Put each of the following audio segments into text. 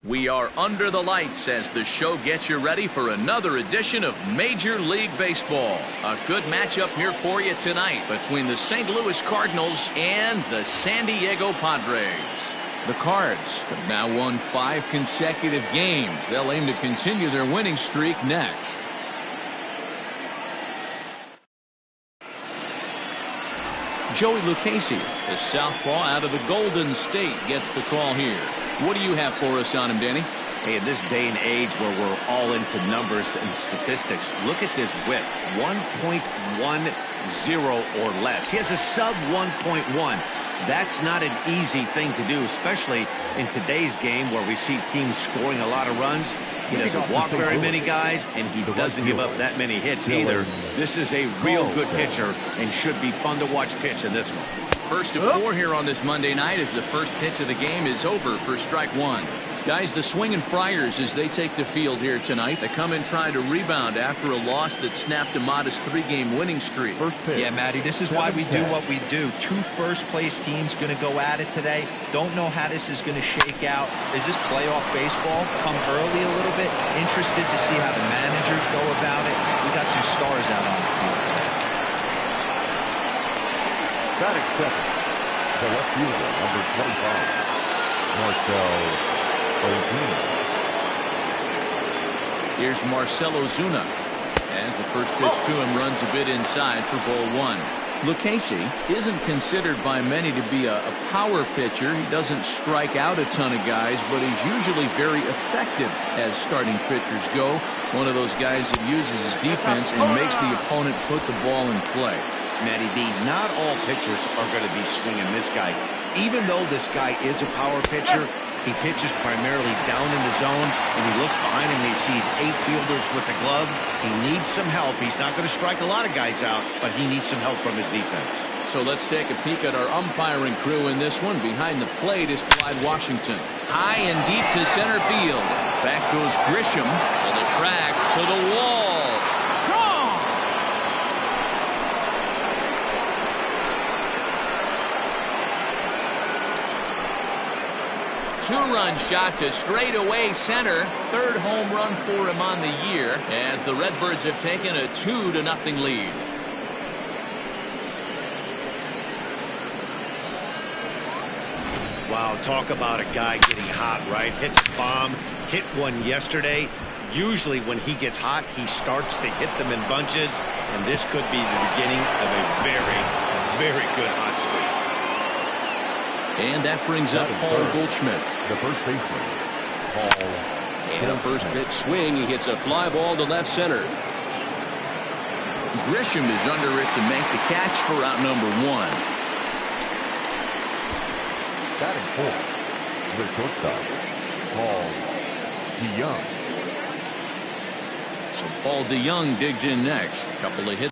We are under the lights as the show gets you ready for another edition of Major League Baseball. A good matchup here for you tonight between the St. Louis Cardinals and the San Diego Padres. The Cards have now won 5 consecutive games. They'll aim to continue their winning streak next. Joey Lucchesi, the southpaw out of the Golden State, gets the call here. What do you have for us on him, Danny? Hey, in this day and age where we're all into numbers and statistics, look at this whip, 1.10 or less. He has a sub 1.1. That's not an easy thing to do, especially in today's game where we see teams scoring a lot of runs. He doesn't walk very many guys, and he doesn't give up that many hits either. This is a real good pitcher and should be fun to watch pitch in this one. First of 4 here on this Monday night as the first pitch of the game is over for strike 1. Guys, the Swinging Friars as they take the field here tonight. They come in trying to rebound after a loss that snapped a modest 3-game winning streak. Yeah, Matty, this is why we do what we do. 2 first-place teams going to go at it today. Don't know how this is going to shake out. Is this playoff baseball? Come early a little bit. Interested to see how the managers go about it. We got some stars out on the field. Batting second, the left fielder, number 25, Marcell Ozuna. Here's Marcell Ozuna as the first pitch to him runs a bit inside for ball 1. Lucchesi isn't considered by many to be a power pitcher. He doesn't strike out a ton of guys, but he's usually very effective as starting pitchers go. One of those guys that uses his defense and makes the opponent put the ball in play. Matty B, not all pitchers are going to be swinging this guy. Even though this guy is a power pitcher, he pitches primarily down in the zone, and he looks behind him and he sees 8 fielders with the glove. He needs some help. He's not going to strike a lot of guys out, but he needs some help from his defense. So let's take a peek at our umpiring crew in this one. Behind the plate is Clyde Washington. High and deep to center field. Back goes Grisham to the track, to the wall. 2-run shot to straightaway center. 3rd home run for him on the year as the Redbirds have taken a 2-0 lead. Wow, talk about a guy getting hot, right? Hits a bomb, hit one yesterday. Usually when he gets hot, he starts to hit them in bunches, and this could be the beginning of a very, very good hot streak. And that brings up Paul Goldschmidt. The first baseman, Paul. And a first pitch swing. He hits a fly ball to left center. Grisham is under it to make the catch for out number 1. Batting 4th, the shortstop, Paul DeYoung. So Paul DeYoung digs in next. A couple of hits.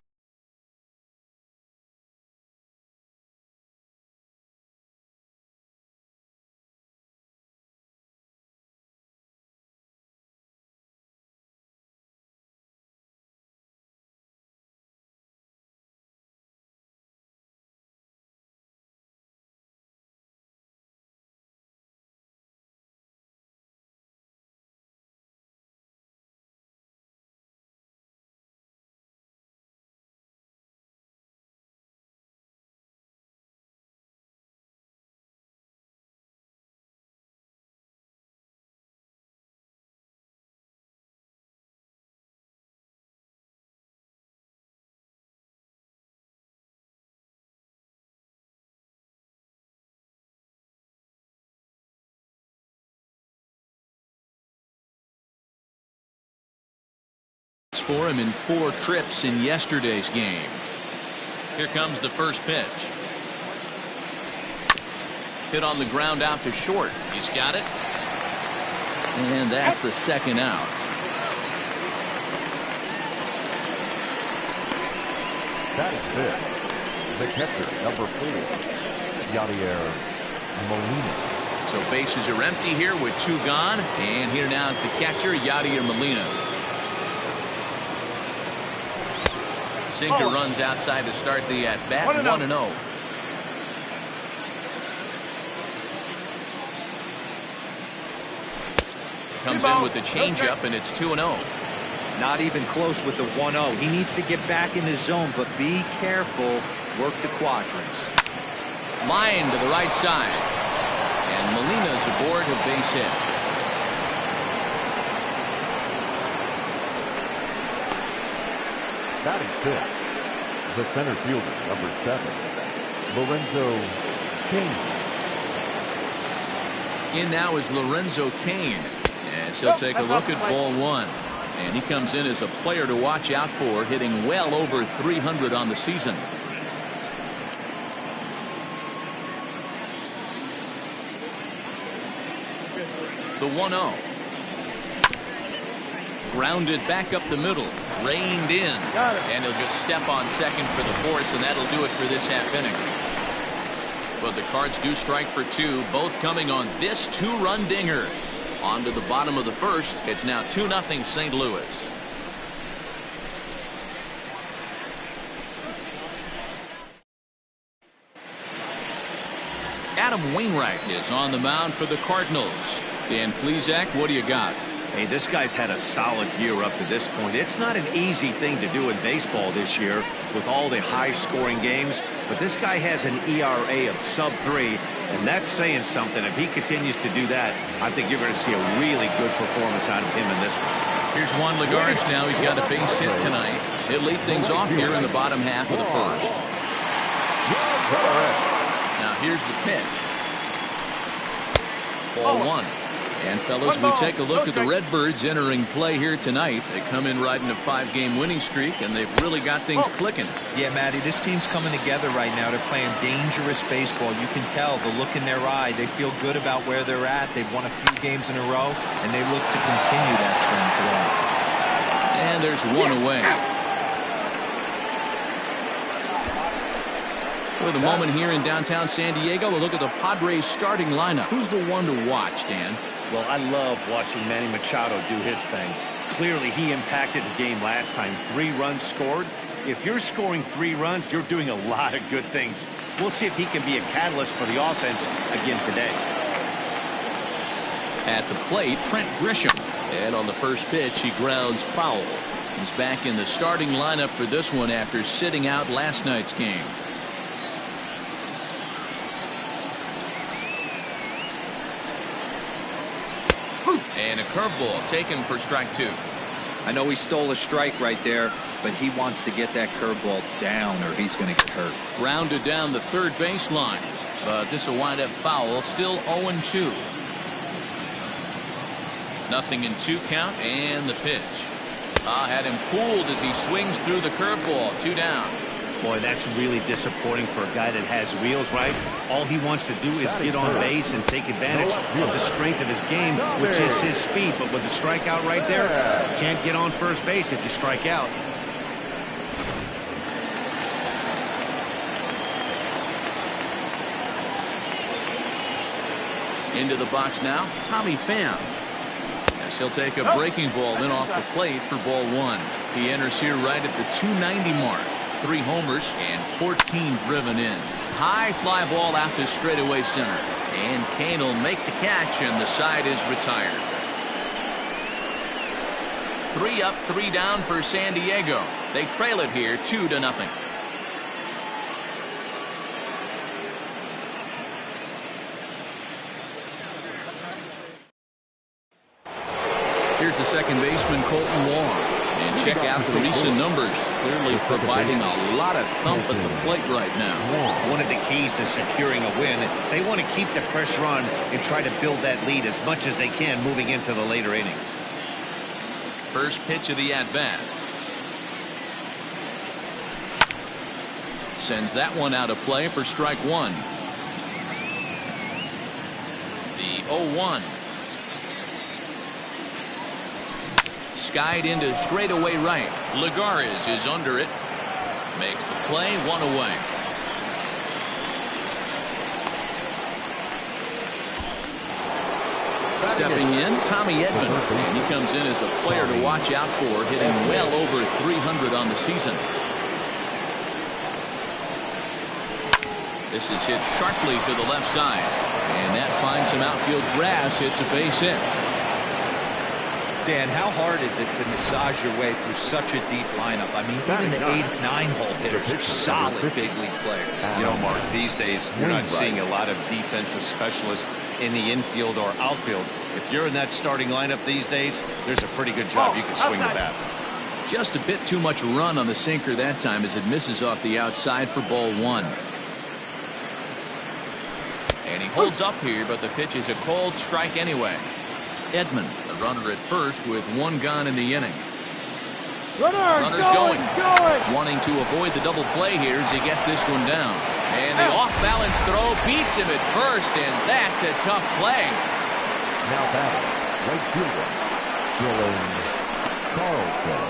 For him in 4 trips in yesterday's game. Here comes the first pitch. Hit on the ground out to short. He's got it. And that's the 2nd out. Batting 5th, the catcher, number 4, Yadier Molina. So bases are empty here with 2 gone. And here now is the catcher, Yadier Molina. Sinker runs outside to start the at-bat, 1-0. comes in with the changeup, and it's 2-0. Not even close with the 1-0. He needs to get back in his zone, but be careful. Work the quadrants. Line to the right side. And Molina's aboard a base hit. Batting fifth, the center fielder, number 7, Lorenzo Cain. In now is Lorenzo Cain. And so he'll take a look at ball 1. And he comes in as a player to watch out for, hitting well over 300 on the season. The 1-0. Grounded back up the middle. Reined in. And he'll just step on second for the force, and that'll do it for this half inning. But the Cards do strike for 2, both coming on this 2-run dinger. On to the bottom of the first. It's now 2-0 St. Louis. Adam Wainwright is on the mound for the Cardinals. Dan Plesac, what do you got? Hey, this guy's had a solid year up to this point. It's not an easy thing to do in baseball this year with all the high-scoring games, but this guy has an ERA of sub-3, and that's saying something. If he continues to do that, I think you're going to see a really good performance out of him in this one. Here's Juan Lagares now. He's got a base hit tonight. He'll lead things off here in the bottom half of the first. Now here's the pitch. Ball 1. And fellas, we take a look at the Redbirds entering play here tonight. They come in riding a 5-game winning streak, and they've really got things clicking. Yeah, Matty, this team's coming together right now. They're playing dangerous baseball. You can tell the look in their eye. They feel good about where they're at. They've won a few games in a row, and they look to continue that trend today. And there's one away. For the moment here in downtown San Diego, we'll look at the Padres starting lineup. Who's the one to watch, Dan? Well, I love watching Manny Machado do his thing. Clearly, he impacted the game last time. 3 runs scored. If you're scoring 3 runs, you're doing a lot of good things. We'll see if he can be a catalyst for the offense again today. At the plate, Trent Grisham. And on the first pitch, he grounds foul. He's back in the starting lineup for this one after sitting out last night's game. And a curveball taken for strike 2. I know he stole a strike right there, but he wants to get that curveball down or he's going to get hurt. Grounded down the third baseline, but this will wind up foul. Still 0-2. Nothing in 2 count, and the pitch. Had him fooled as he swings through the curveball. 2 down. Boy, that's really disappointing for a guy that has wheels, right? All he wants to do is get on base and take advantage of the strength of his game, which is his speed. But with the strikeout right there, you can't get on first base if you strike out. Into the box now, Tommy Pham. As he'll take a breaking ball in off the plate for ball 1. He enters here right at the 290 mark. 3 homers and 14 driven in. High fly ball out to straightaway center. And Cain will make the catch, and the side is retired. 3 up, 3 down for San Diego. They trail it here 2-0. Here's the second baseman, Colton Wong. And check out the recent numbers. Clearly providing a lot of thump at the plate right now. One of the keys to securing a win, they want to keep the pressure on and try to build that lead as much as they can moving into the later innings. First pitch of the at-bat. Sends that one out of play for strike 1. The 0-1. Skied into straightaway right. Lagares is under it. Makes the play, 1 away. Stepping in, Tommy Edman. And he comes in as a player to watch out for, hitting well over 300 on the season. This is hit sharply to the left side. And that finds some outfield grass. It's a base hit. Dan, how hard is it to massage your way through such a deep lineup? I mean, even the 8, 9 hole hitters are solid big league players. You know, Mark, these days you're not seeing a lot of defensive specialists in the infield or outfield. If you're in that starting lineup these days, there's a pretty good job you can swing the bat. Just a bit too much run on the sinker that time as it misses off the outside for ball 1. And he holds up here, but the pitch is a cold strike anyway. Edman, the runner at first with 1 gone in the inning. Runner's going. Wanting to avoid the double play here as he gets this one down. And the off-balance throw beats him at first, and that's a tough play. Now batting, right fielder, Dylan Carlson.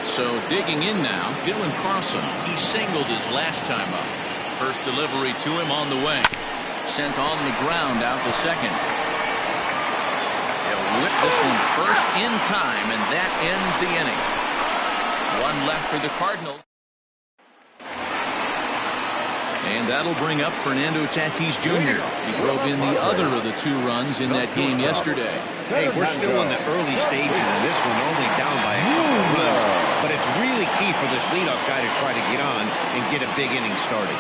So digging in now, Dylan Carlson. He singled his last time up. First delivery to him on the way. Sent on the ground out to second. He'll whip this one first in time, and that ends the inning. 1 left for the Cardinals. And that'll bring up Fernando Tatis Jr. He drove in the other of the 2 runs in that game yesterday. Hey, we're still in the early stages of this one. They're only down by a couple of runs. But it's really key for this leadoff guy to try to get on and get a big inning started.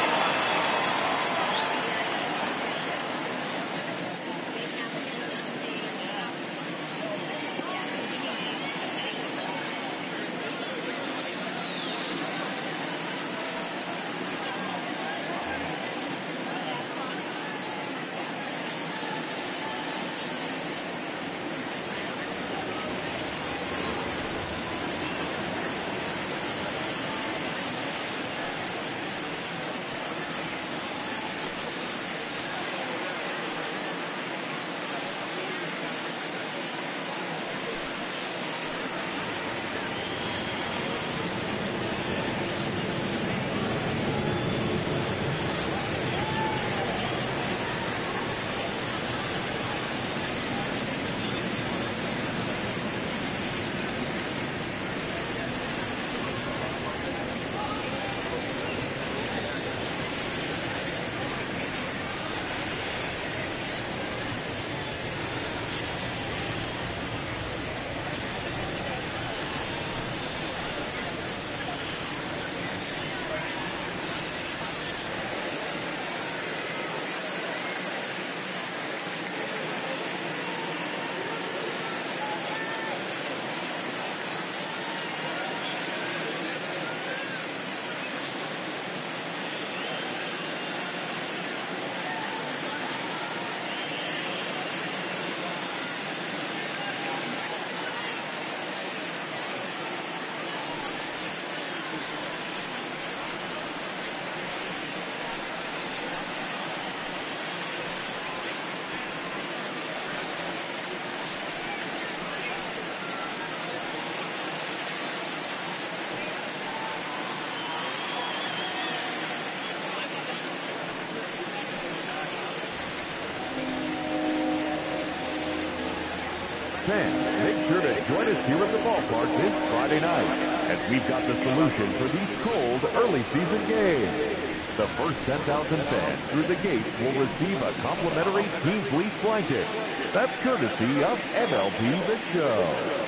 Fans, make sure to join us here at the ballpark this Friday night as we've got the solution for these cold early season games. The first 10,000 fans through the gates will receive a complimentary Team Fleece blanket. That's courtesy of MLB The Show.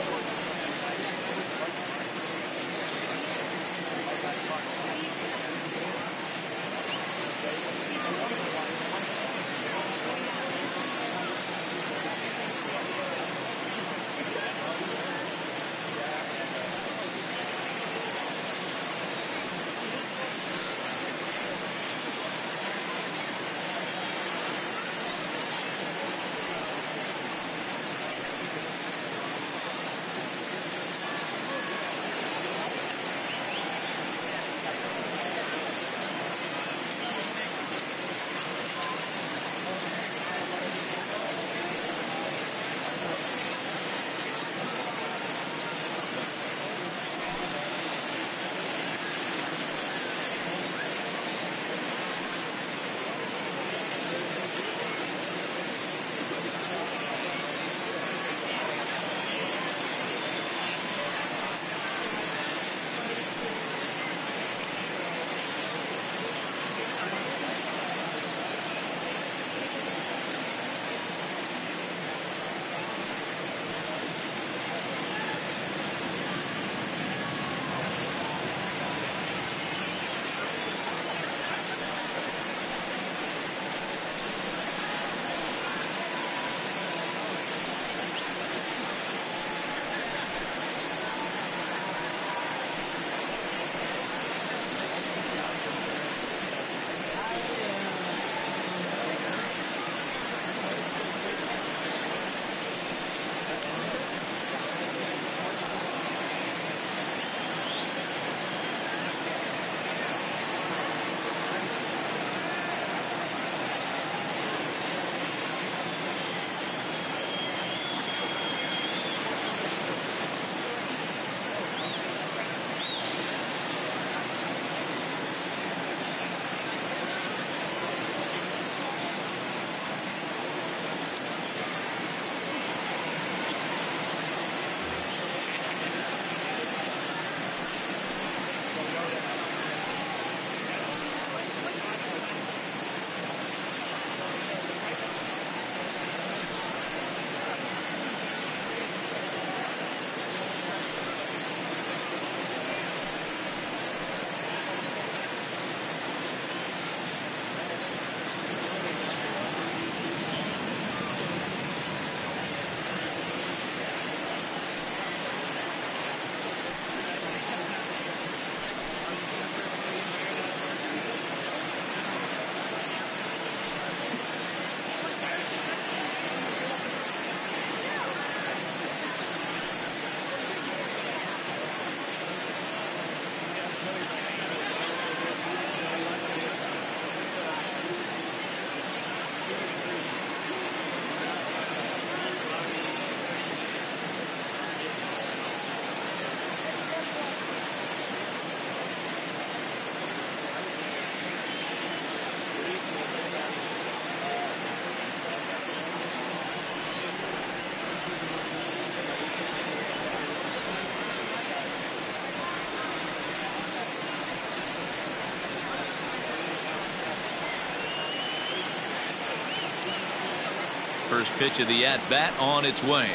First pitch of the at-bat on its way.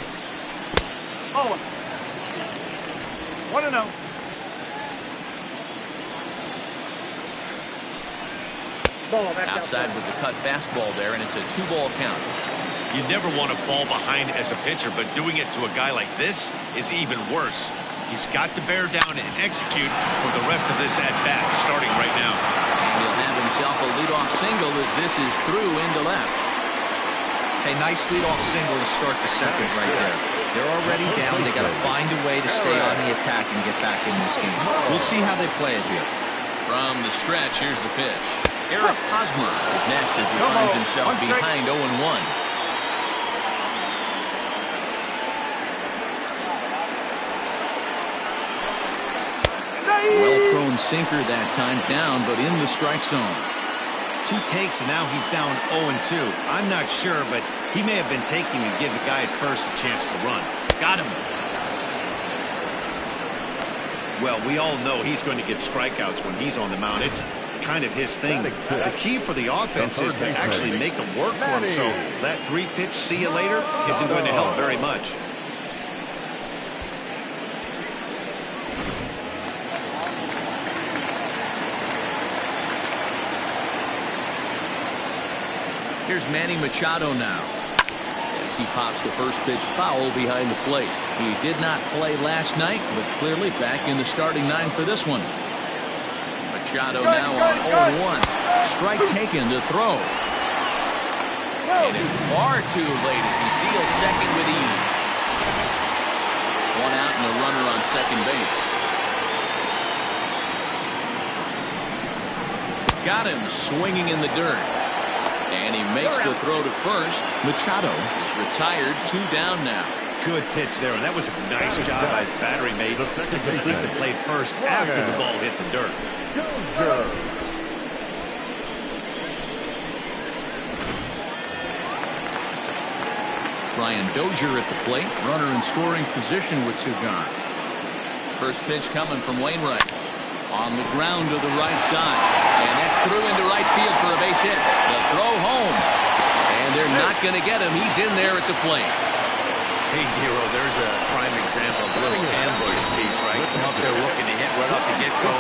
Oh. 1-0. Outside with the cut fastball there, and it's a 2-ball count. You never want to fall behind as a pitcher, but doing it to a guy like this is even worse. He's got to bear down and execute for the rest of this at-bat, starting right now. And he'll have himself a leadoff single as this is through into left. A nice leadoff single to start the second right there. They're already down. They got to find a way to stay on the attack and get back in this game. We'll see how they play it here. From the stretch, here's the pitch. Eric Hosmer is next as he finds himself behind 0-1. Well-thrown sinker that time, down, but in the strike zone. 2 takes, and now he's down 0-2. I'm not sure, but he may have been taking to give the guy at first a chance to run. Got him. Well, we all know he's going to get strikeouts when he's on the mound. It's kind of his thing. The key for the offense is to actually make him work for him, so that 3-pitch see you later isn't going to help very much. Here's Manny Machado now. As he pops the first pitch foul behind the plate. He did not play last night, but clearly back in the starting 9 for this one. Machado now on 0-1. Strike taken to throw. And it's far too late as he steals second with ease. 1 out and a runner on second base. Got him swinging in the dirt. And he makes the throw to first. Machado is retired, 2 down now. Good pitch there, and that was a nice job by his battery mate to complete the play first after the ball hit the dirt. Brian Dozier at the plate, runner in scoring position with 2 gone. First pitch coming from Wainwright. On the ground to the right side. And that's through into right field for a base hit. The throw home. And they're not going to get him. He's in there at the plate. Hey, Hero, there's a prime example of a little ambush piece, right? Come up there looking to hit right off the get-go.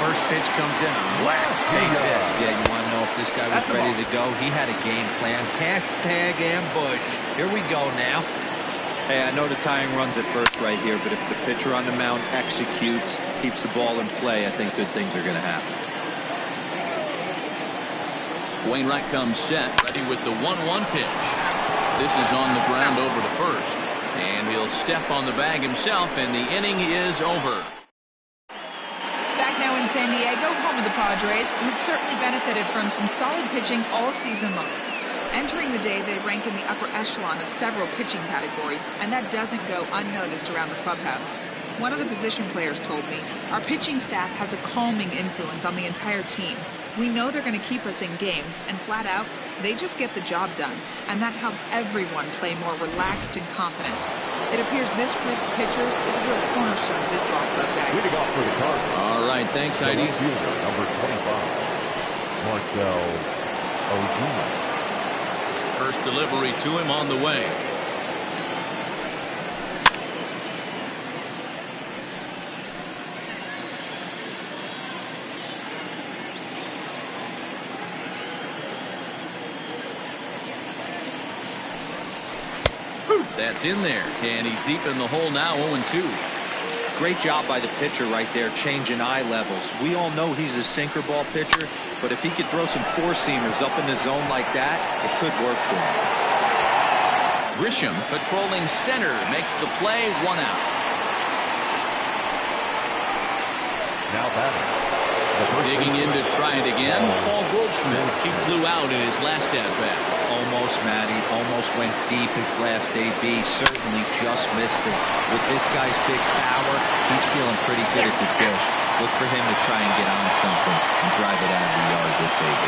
First pitch comes in, whack, base hit. Yeah, you want to know if this guy was ready to go? He had a game plan. Hashtag ambush. Here we go now. Hey, I know the tying runs at first right here, but if the pitcher on the mound executes, keeps the ball in play, I think good things are going to happen. Wainwright comes set, ready with the 1-1 pitch. This is on the ground over to first. And he'll step on the bag himself, and the inning is over. Back now in San Diego, home of the Padres, who've certainly benefited from some solid pitching all season long. Entering the day, they rank in the upper echelon of several pitching categories, and that doesn't go unnoticed around the clubhouse. One of the position players told me, our pitching staff has a calming influence on the entire team. We know they're going to keep us in games, and flat out, they just get the job done, and that helps everyone play more relaxed and confident. It appears this group of pitchers is a real cornerstone of this ball club, guys. Leading off for the Cardinals. All right, thanks, Heidi. Number 25, Marcel Ozuna. First delivery to him on the way. That's in there, and he's deep in the hole now, 0-2. Great job by the pitcher right there, changing eye levels. We all know he's a sinker ball pitcher, but if he could throw some four-seamers up in the zone like that, it could work for him. Grisham patrolling center makes the play, 1 out. Now batting. Digging in to try it again, Paul Goldschmidt. He flew out in his last at-bat. Almost, Matty. Almost went deep his last AB. Certainly just missed it. With this guy's big power, he's feeling pretty good at the dish. Look for him to try and get on something and drive it out of the yard this AB.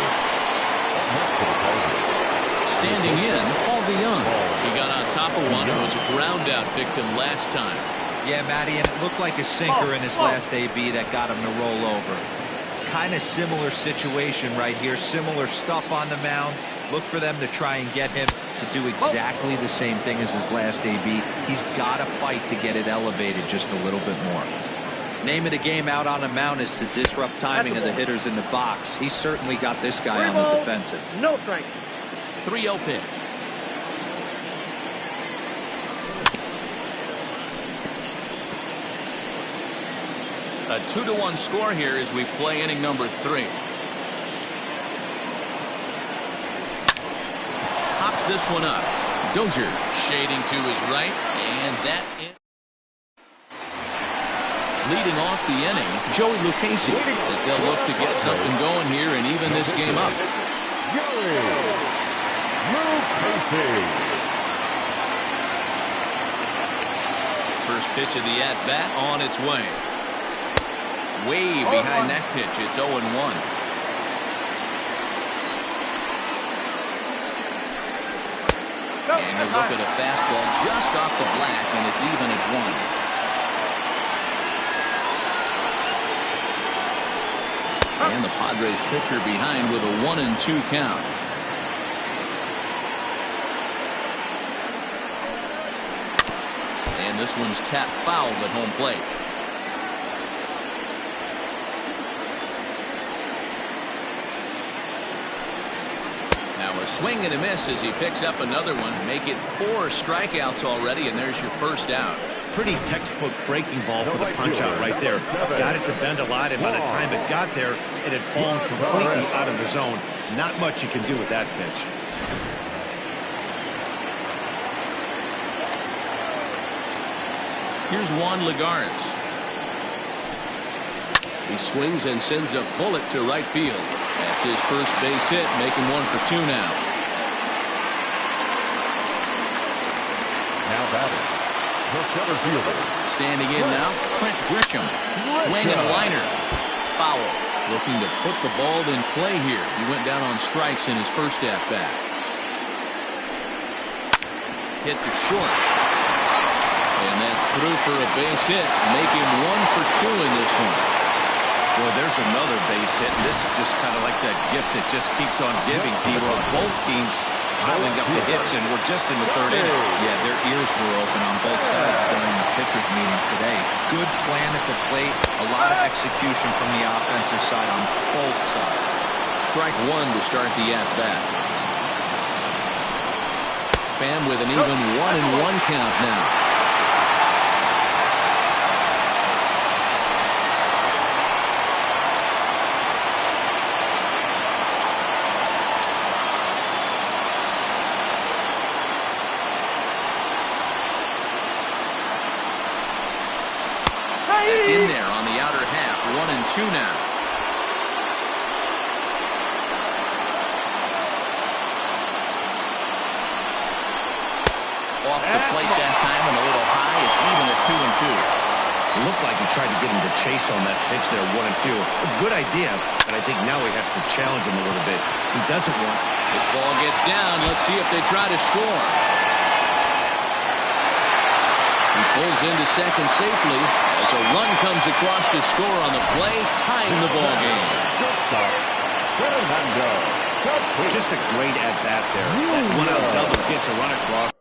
Standing in, Paul DeYoung. He got on top of one and was a ground-out victim last time. Yeah, Matty, and it looked like a sinker in his last AB that got him to roll over. Kind of similar situation right here. Similar stuff on the mound. Look for them to try and get him to do exactly the same thing as his last AB. He's got to fight to get it elevated just a little bit more. Name of the game out on a mound is to disrupt timing of the hitters in the box. He's certainly got this guy on the defensive. No strike. 3-0 pitch. A 2-1 score here as we play inning number 3. Pops this one up. Dozier shading to his right, and that leading off the inning, Joey Lucchesi, as they'll look to get something going here and even this game up. Joey Lucchesi. First pitch of the at-bat on its way. Way behind that pitch. It's 0-1. And a look at a fastball just off the black, and it's even at 1. And the Padres pitcher behind with a 1-2 count. And this one's tapped foul at home plate. Now a swing and a miss as he picks up another one. Make it 4 strikeouts already, and there's your first out. Pretty textbook breaking ball for the punch out right there. Got it to bend a lot, and by the time it got there, it had fallen completely out of the zone. Not much you can do with that pitch. Here's Juan Lagares. He swings and sends a bullet to right field. That's his first base hit, making 1 for 2 now. Now batting, the center fielder. Standing in now, Trent Grisham. Swing and a liner. Foul. Looking to put the ball in play here. He went down on strikes in his first at-bat. Hit to short. And that's through for a base hit, making 1 for 2 in this one. Boy, there's another base hit. This is just kind of like that gift that just keeps on giving, P-Roll. Both teams piling up the hits, and we're just in the 3rd inning. Yeah, their ears were open on both sides during the pitchers meeting today. Good plan at the plate. A lot of execution from the offensive side on both sides. Strike 1 to start the at-bat. Pham with an even 1-1 count now. It's in there on the outer half. 1-2 now. Off the plate that time and a little high. It's even at 2-2. It looked like he tried to get him to chase on that pitch there, 1-2. A good idea, but I think now he has to challenge him a little bit. He doesn't want. This ball gets down. Let's see if they try to score. He pulls into second safely as a run comes across to score on the play, tying the ball game. Just a great at-bat there. That one-out double gets a run across.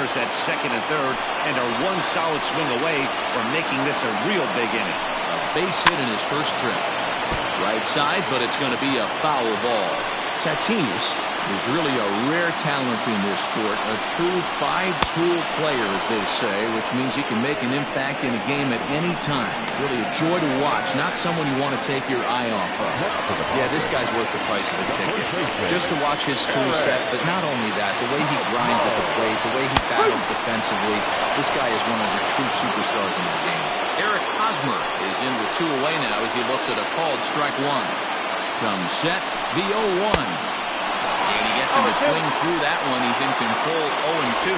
runners at second and third and are one solid swing away from making this a real big inning. A base hit in his first trip. Right side, but it's going to be a foul ball. Tatis is really a rare talent in this sport, a true five-tool player, as they say, which means he can make an impact in a game at any time. Really a joy to watch, not someone you want to take your eye off of. Yeah, this guy's worth the price of a ticket. Just to watch his tool set, but not only that, the way he grinds at the plate, the way he battles defensively, this guy is one of the true superstars in the game. Eric Hosmer is in with 2 away now as he looks at a called strike one. Comes set, the 0-1. And he gets him to swing through that one. He's in control, 0-2.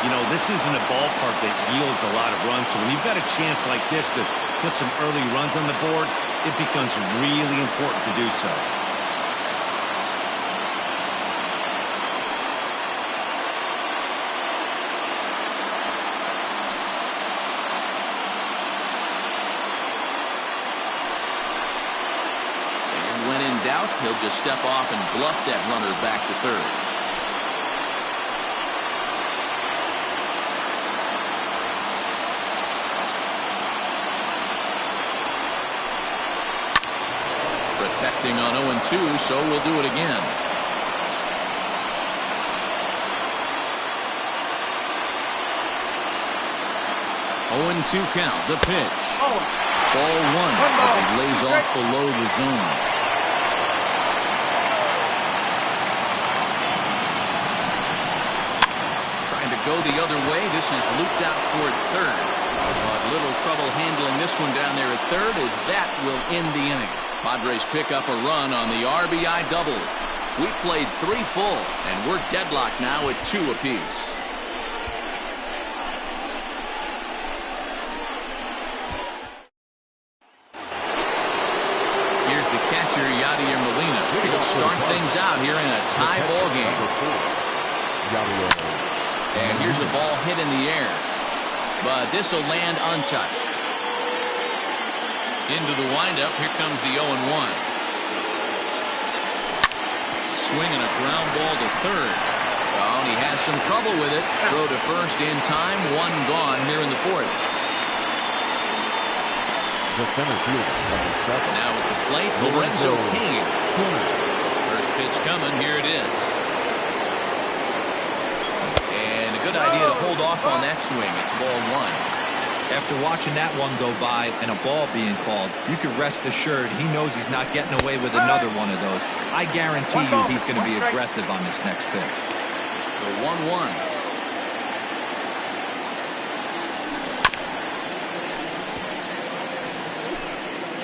You know, this isn't a ballpark that yields a lot of runs, so when you've got a chance like this to put some early runs on the board, it becomes really important to do so. When in doubt, he'll just step off and bluff that runner back to third. Protecting on 0-2, so we'll do it again. Oh, 0-2 count, the pitch. Ball one as he lays off below the zone. Go the other way. This is looped out toward third. But little trouble handling this one down there at third, as that will end the inning. Padres pick up a run on the RBI double. We played 3 full, and we're deadlocked now at 2 apiece. Here's the catcher, Yadier Molina. He'll start things out here in a tie ball game. And here's a ball hit in the air. But this will land untouched. Into the windup. Here comes the 0-1. Swinging a ground ball to third. Oh, and he has some trouble with it. Throw to first in time. 1 gone here in the fourth. Now at the plate, Lorenzo Cain. First pitch coming. Here it is. Good idea to hold off on that swing. It's ball 1. After watching that one go by and a ball being called, you can rest assured he knows he's not getting away with another one of those. I guarantee you he's going to be aggressive on this next pitch. The 1-1.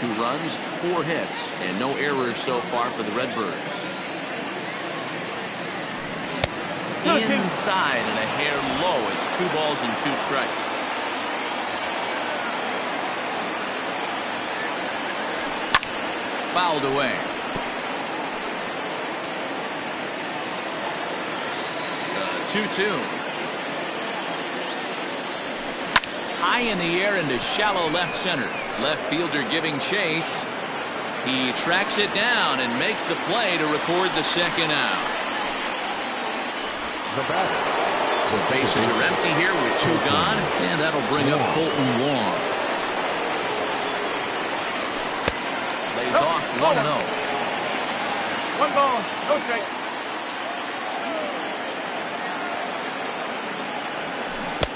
Two runs, 4 hits, and no errors so far for the Redbirds. Inside and a hair low. It's 2 balls and 2 strikes. Fouled away. The 2-2. High in the air into shallow left center. Left fielder giving chase. He tracks it down and makes the play to record the second out. So bases are empty here with 2 gone, and that'll bring up Colton Wong. Lays off 1-0. 1 ball, no strike.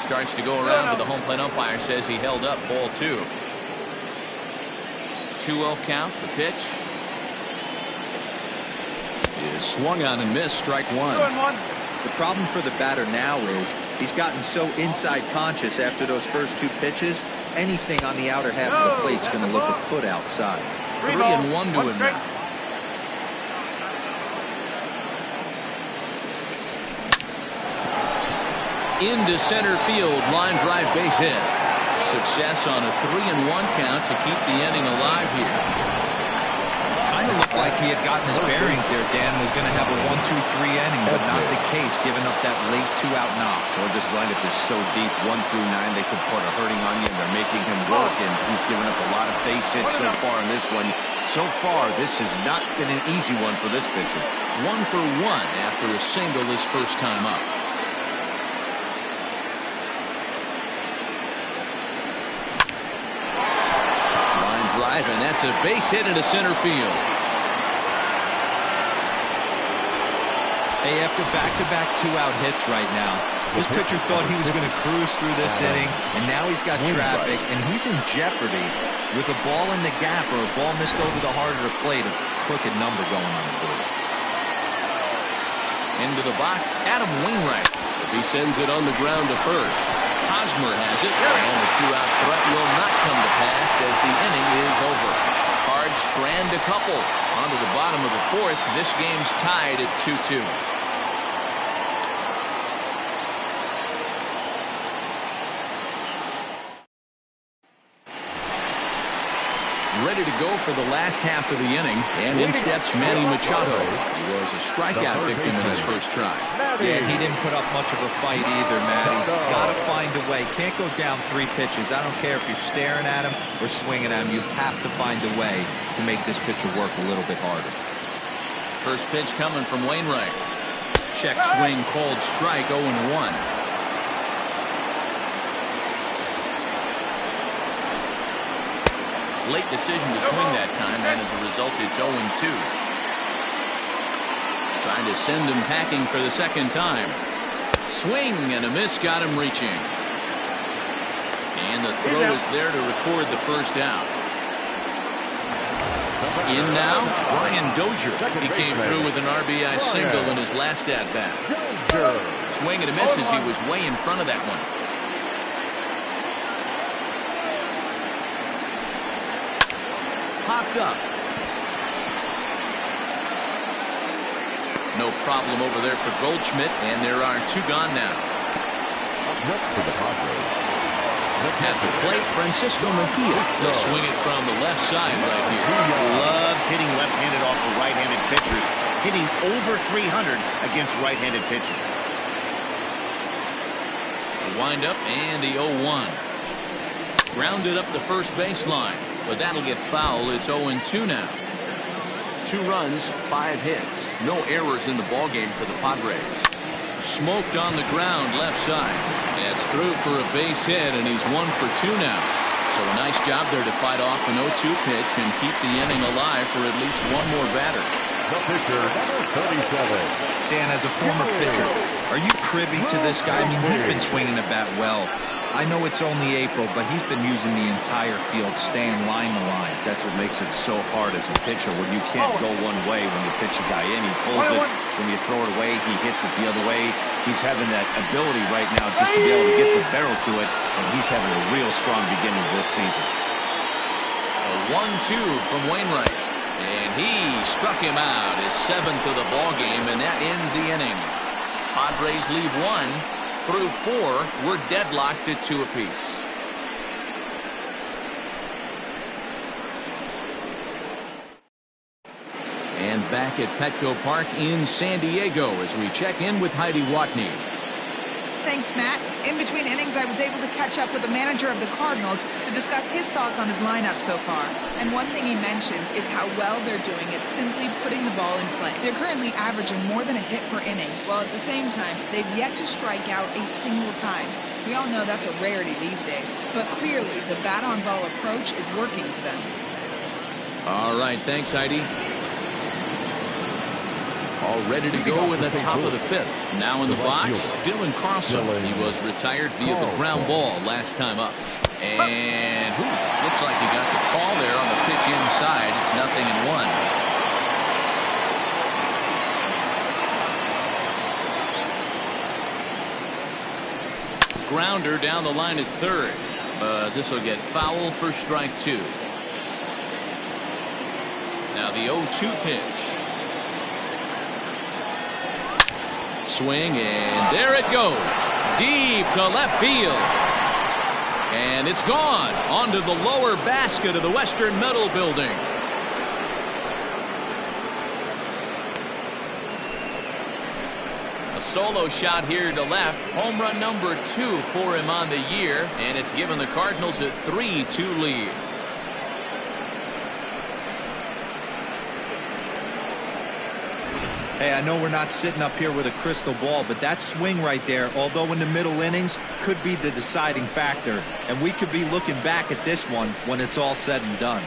Starts to go around, but the home plate umpire says he held up ball 2. 2-0 count. The pitch is swung on and missed. Strike 1. The problem for the batter now is he's gotten so inside conscious after those first 2 pitches, anything on the outer half of the plate's going to look a foot outside. 3-1 to him now. Into center field, line drive base hit. Success on a 3-1 count to keep the inning alive here. Kind of looked like he had gotten his bearings there, Dan. Was going to have a 1-2-3 inning, but not the case, giving up that late 2-out knock. Or this lineup is so deep, 1 through 9, they could put a hurting onion. They're making him work, and he's given up a lot of base hits so far in this one. So far, this has not been an easy one for this pitcher. 1 for 1 after a single his first time up. drive, and that's a base hit into center field. Hey, after back-to-back two-out hits right now, this pitcher thought he was going to cruise through this inning, and now he's got traffic, and he's in jeopardy with a ball in the gap or a ball missed over the heart of the plate, a crooked number going on the board. Into the box, Adam Wainwright, as he sends it on the ground to first. Hosmer has it, and the two-out threat will not come to pass as the inning is over. Cards strand a couple. On to the bottom of the fourth. This game's tied at 2-2. Ready to go for the last half of the inning, and in steps Manny Machado. He was a strikeout victim in his first try. Yeah, he didn't put up much of a fight either, Matty. Got to find a way. Can't go down 3 pitches. I don't care if you're staring at him or swinging at him. You have to find a way to make this pitcher work a little bit harder. First pitch coming from Wainwright. Check swing called strike, 0-1. Late decision to swing that time, and as a result, it's 0-2. Trying to send him packing for the second time. Swing and a miss, got him reaching. And the throw is there to record the first out. In now, Brian Dozier. He came through with an RBI single in his last at-bat. Swing and a miss as he was way in front of that one. Popped up. No problem over there for Goldschmidt, and there are 2 gone now. Next to the Padres. At the plate, Francisco Mejia. He'll swing it from the left side right here. Loves hitting left-handed off of right-handed pitchers, hitting over 300 against right-handed pitching. The windup and the 0-1. Grounded up the first baseline. But that'll get foul. It's 0-2 now. 2 runs, 5 hits. No errors in the ballgame for the Padres. Smoked on the ground left side. That's through for a base hit, and he's 1 for 2 now. So a nice job there to fight off an 0-2 pitch and keep the inning alive for at least 1 more batter. The pitcher, number 37. Dan, as a former pitcher, are you privy to this guy? I mean, he's been swinging the bat well. I know it's only April, but he's been using the entire field, staying line to line. That's what makes it so hard as a pitcher when you can't go one way when you pitch a guy in. He pulls it. When you throw it away, he hits it the other way. He's having that ability right now just to be able to get the barrel to it, and he's having a real strong beginning this season. A 1-2 from Wainwright. And he struck him out, his 7th of the ballgame, and that ends the inning. Padres leave 1. Through 4, we're deadlocked at 2 apiece. And back at Petco Park in San Diego as we check in with Heidi Watney. Thanks, Matt. In between innings, I was able to catch up with the manager of the Cardinals to discuss his thoughts on his lineup so far. And one thing he mentioned is how well they're doing at simply putting the ball in play. They're currently averaging more than a hit per inning, while at the same time, they've yet to strike out a single time. We all know that's a rarity these days, but clearly the bat-on-ball approach is working for them. All right, thanks, Heidi. All ready to go in the top of the 5th. Now in the box, Dylan Carlson. He was retired via the ground ball last time up. And looks like he got the call there on the pitch inside. It's 0-1. Grounder down the line at third. This will get foul for strike 2. Now the 0-2 pitch. Swing, and there it goes. Deep to left field. And it's gone onto the lower basket of the Western Metal Building. A solo shot here to left. Home run number 2 for him on the year, and it's given the Cardinals a 3-2 lead. Hey, I know we're not sitting up here with a crystal ball, but that swing right there, although in the middle innings, could be the deciding factor. And we could be looking back at this one when it's all said and done.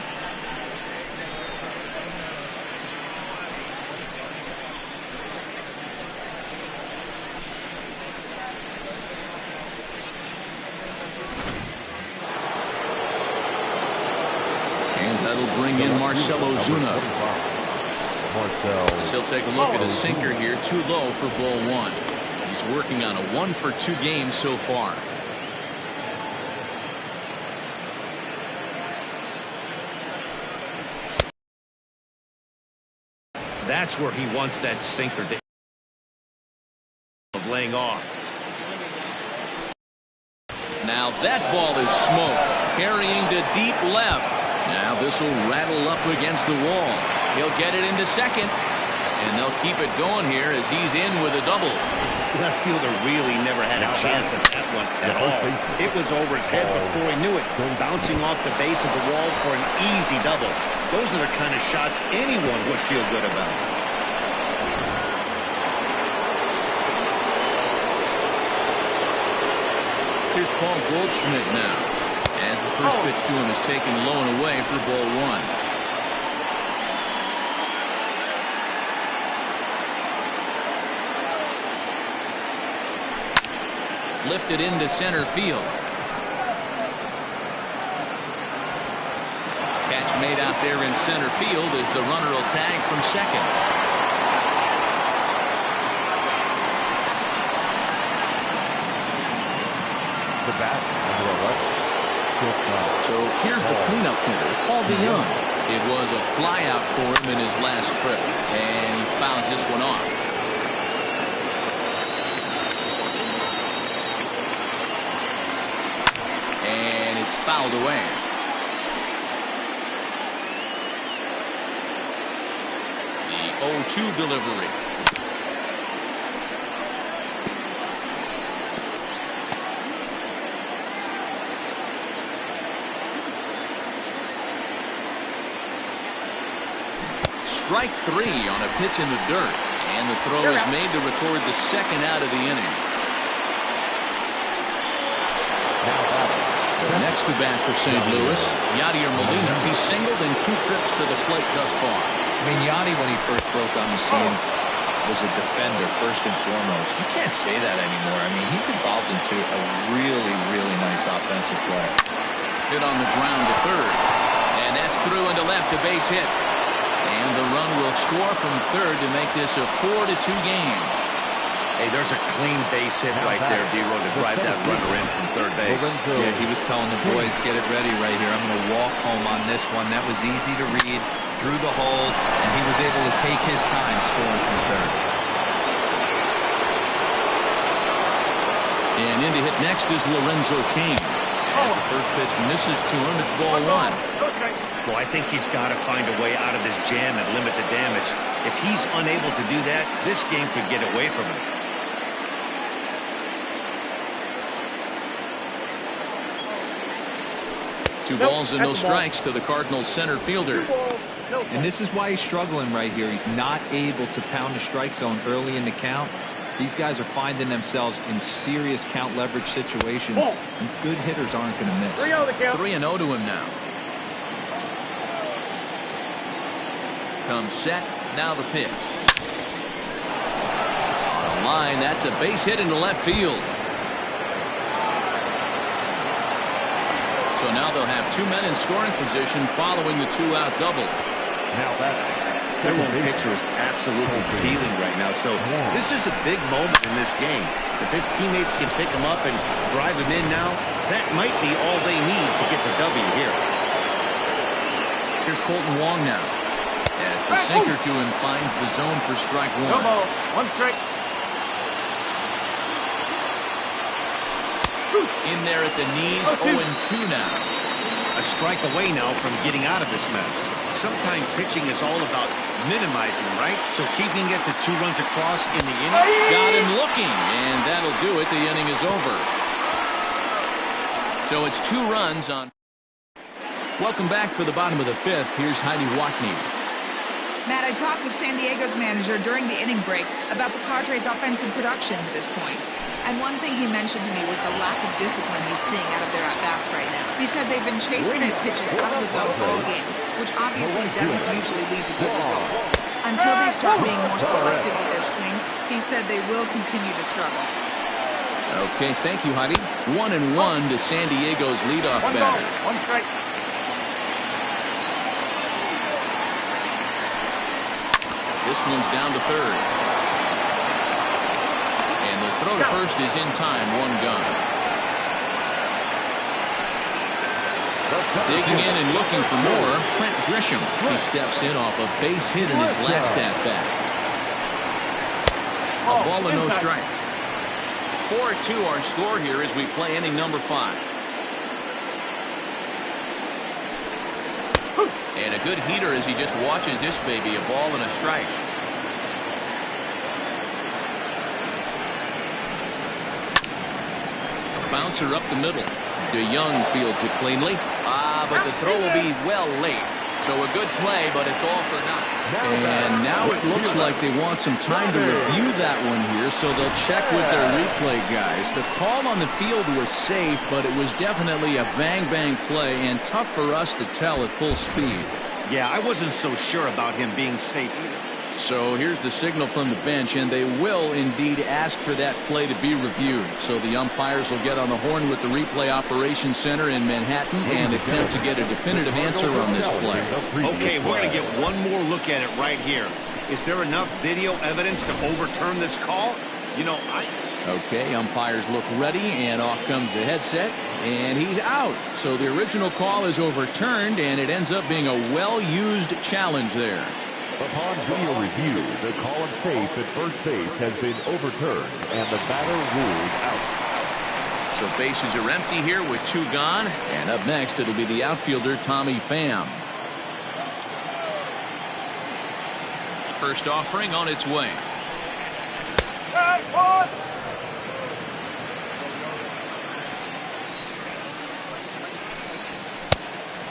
And that'll bring in Marcelo Zuna. As he'll take a look at a sinker here, too low for ball one. He's working on a 1-for-2 game so far. That's where he wants that sinker of laying off. Now that ball is smoked, carrying to deep left. Now this will rattle up against the wall. He'll get it into second, and they'll keep it going here as he's in with a double. Left fielder really never had a chance at that one at all. It was over his head before he knew it, bouncing off the base of the wall for an easy double. Those are the kind of shots anyone would feel good about. Here's Paul Goldschmidt now, as the first pitch to him is taken low and away for ball one. Lifted into center field. Catch made out there in center field as the runner will tag from second. The bat under the left. So here's the cleanup hitter, Paul DeYoung. It was a flyout for him in his last trip, and he fouls this one off. And it's fouled away. The 0-2 delivery. Strike three on a pitch in the dirt, and the throw is made to record the second out of the inning. Next to bat for St. Louis, Yadier Molina. He's singled in 2 trips to the plate thus far. I mean, Yadi, when he first broke on the scene, was a defender first and foremost. You can't say that anymore. I mean, he's evolved into a really, really nice offensive player. Hit on the ground to third, and that's through into left, a base hit. And the run will score from third to make this a 4-2 game. Hey, there's a clean base hit right there, D-Row, to drive that runner in from third base. Yeah, he was telling the boys, get it ready right here. I'm going to walk home on this one. That was easy to read through the hole, and he was able to take his time scoring from third. And in to hit next is Lorenzo King. As the first pitch misses to him, it's ball one. Well, I think he's got to find a way out of this jam and limit the damage. If he's unable to do that, this game could get away from him. Two balls and no strikes to the Cardinals center fielder. And this is why he's struggling right here. He's not able to pound the strike zone early in the count. These guys are finding themselves in serious count leverage situations, and good hitters aren't going to miss. 3-0 to him now. Comes set, now the pitch. On the line, that's a base hit into left field. So now they'll have 2 men in scoring position following the 2-out double. Now that. Their own pitcher is absolutely peeling right now. So this is a big moment in this game. If his teammates can pick him up and drive him in now, that might be all they need to get the W here. Here's Colton Wong now. As the sinker to him finds the zone for strike one. 1 strike. In there at the knees, 0-2 now. A strike away now from getting out of this mess. Sometimes pitching is all about minimizing, right? So keeping it to 2 runs across in the inning. Got him looking, and that'll do it. The inning is over. So it's 2 runs on. Welcome back for the bottom of the 5th. Here's Heidi Watney. Matt, I talked with San Diego's manager during the inning break about the Padres' offensive production to this point. And one thing he mentioned to me was the lack of discipline he's seeing out of their at-bats right now. He said they've been chasing at pitches out of the zone all game, which obviously doesn't usually lead to good results. Until they start being more selective with their swings, he said they will continue to struggle. Okay, thank you, Heidi. 1-1 to San Diego's leadoff batter. 1 strike. This one's down to third. And the throw to first is in time, one gone. Digging in and looking for more, Trent Grisham. He steps in off a base hit in his last at-bat. A ball and no strikes. 4-2 our score here as we play inning number 5. And a good heater as he just watches this baby, a ball and a strike. A bouncer up the middle. DeYoung fields it cleanly. But the throw will be well late. So a good play, but it's all for nothing. And now it looks like they want some time to review that one here, so they'll check with their replay guys. The call on the field was safe, but it was definitely a bang-bang play and tough for us to tell at full speed. Yeah, I wasn't so sure about him being safe either. So here's the signal from the bench, and they will indeed ask for that play to be reviewed. So the umpires will get on the horn with the replay operations center in Manhattan and attempt to get a definitive answer on this play. Okay, we're going to get one more look at it right here. Is there enough video evidence to overturn this call? You know, Okay, umpires look ready, and off comes the headset, and he's out. So the original call is overturned, and it ends up being a well-used challenge there. Upon video review, the call of safe at first base has been overturned, and the batter ruled out. So bases are empty here with 2 gone, and up next it'll be the outfielder Tommy Pham. First offering on its way.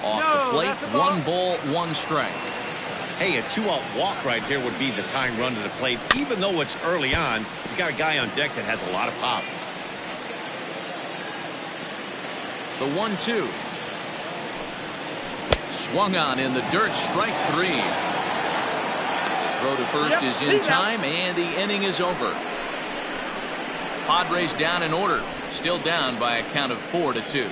Off the plate, 1 ball, 1 strike. Hey, a 2-out walk right here would be the tying run to the plate. Even though it's early on, you got a guy on deck that has a lot of pop. The 1-2. Swung on in the dirt, strike 3. The throw to first is in time, and the inning is over. Padres down in order, still down by a count of 4-2.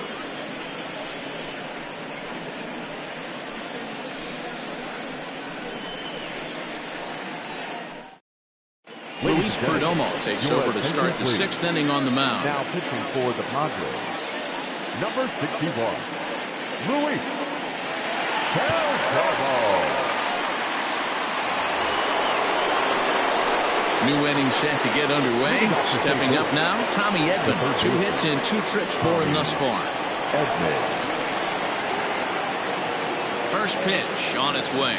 Luis Perdomo takes over to start the 6th inning on the mound. Now pitching for the Padres, number 61, Luis Perdomo. New inning set to get underway. Stepping up now, Tommy Edman. 2 hits and 2 trips for him thus far. First pitch on its way.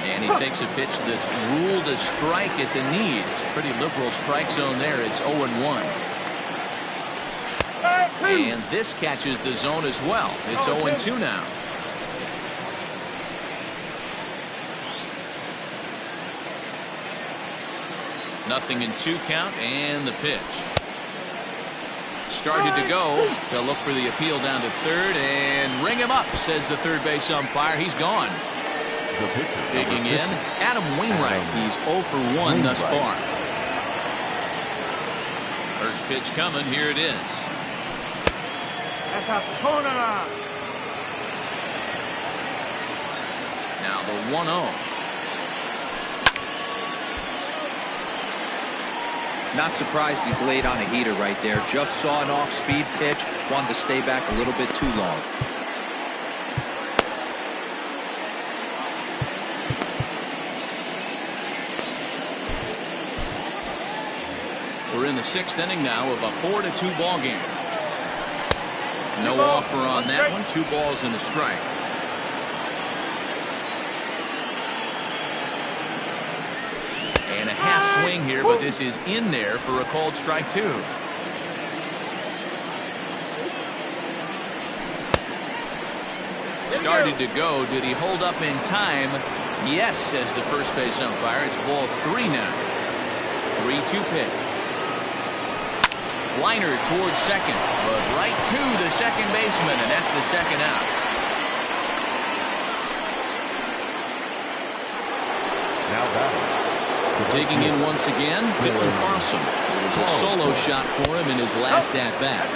And he takes a pitch that's ruled a strike at the knees. Pretty liberal strike zone there. It's 0-1. And this catches the zone as well. It's 0-2 now. Nothing in 2 count, and the pitch. Started to go. They'll look for the appeal down to third and ring him up, says the third base umpire. He's gone. Digging in, Adam Wainwright. He's 0 for 1 thus far. First pitch coming. Here it is. Now the 1-0. Not surprised he's laid on a heater right there. Just saw an off-speed pitch. Wanted to stay back a little bit too long. We're in the 6th inning now of a 4-2 ball game. No offer on that one. 2 balls and a strike. And a half swing here, but this is in there for a called strike 2. Started to go. Did he hold up in time? Yes, says the first base umpire. It's ball 3 now. 3-2 pitch. Liner towards second, but right to the second baseman, and that's the second out. Now batting. Digging in once again, Dylan Carlson. It was a solo shot for him in his last at-bat.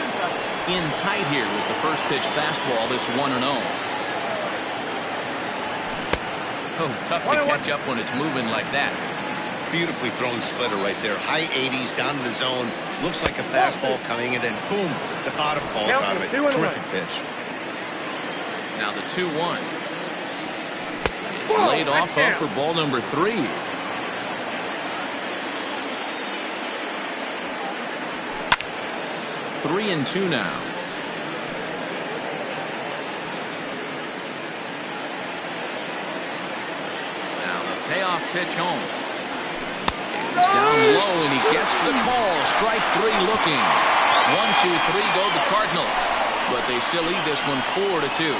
In tight here with the first pitch fastball that's 1-0. Oh, tough to catch up when it's moving like that. Beautifully thrown splitter right there. High 80s down to the zone. Looks like a fastball coming in, and boom, the bottom falls out of it. Terrific pitch. Now the 2-1. It's laid off up for ball number 3. Three and 2 now. Now the payoff pitch home. He's down low and he gets the call. Strike 3 looking. 1, 2, 3 go the Cardinals, but they still lead this one 4-2.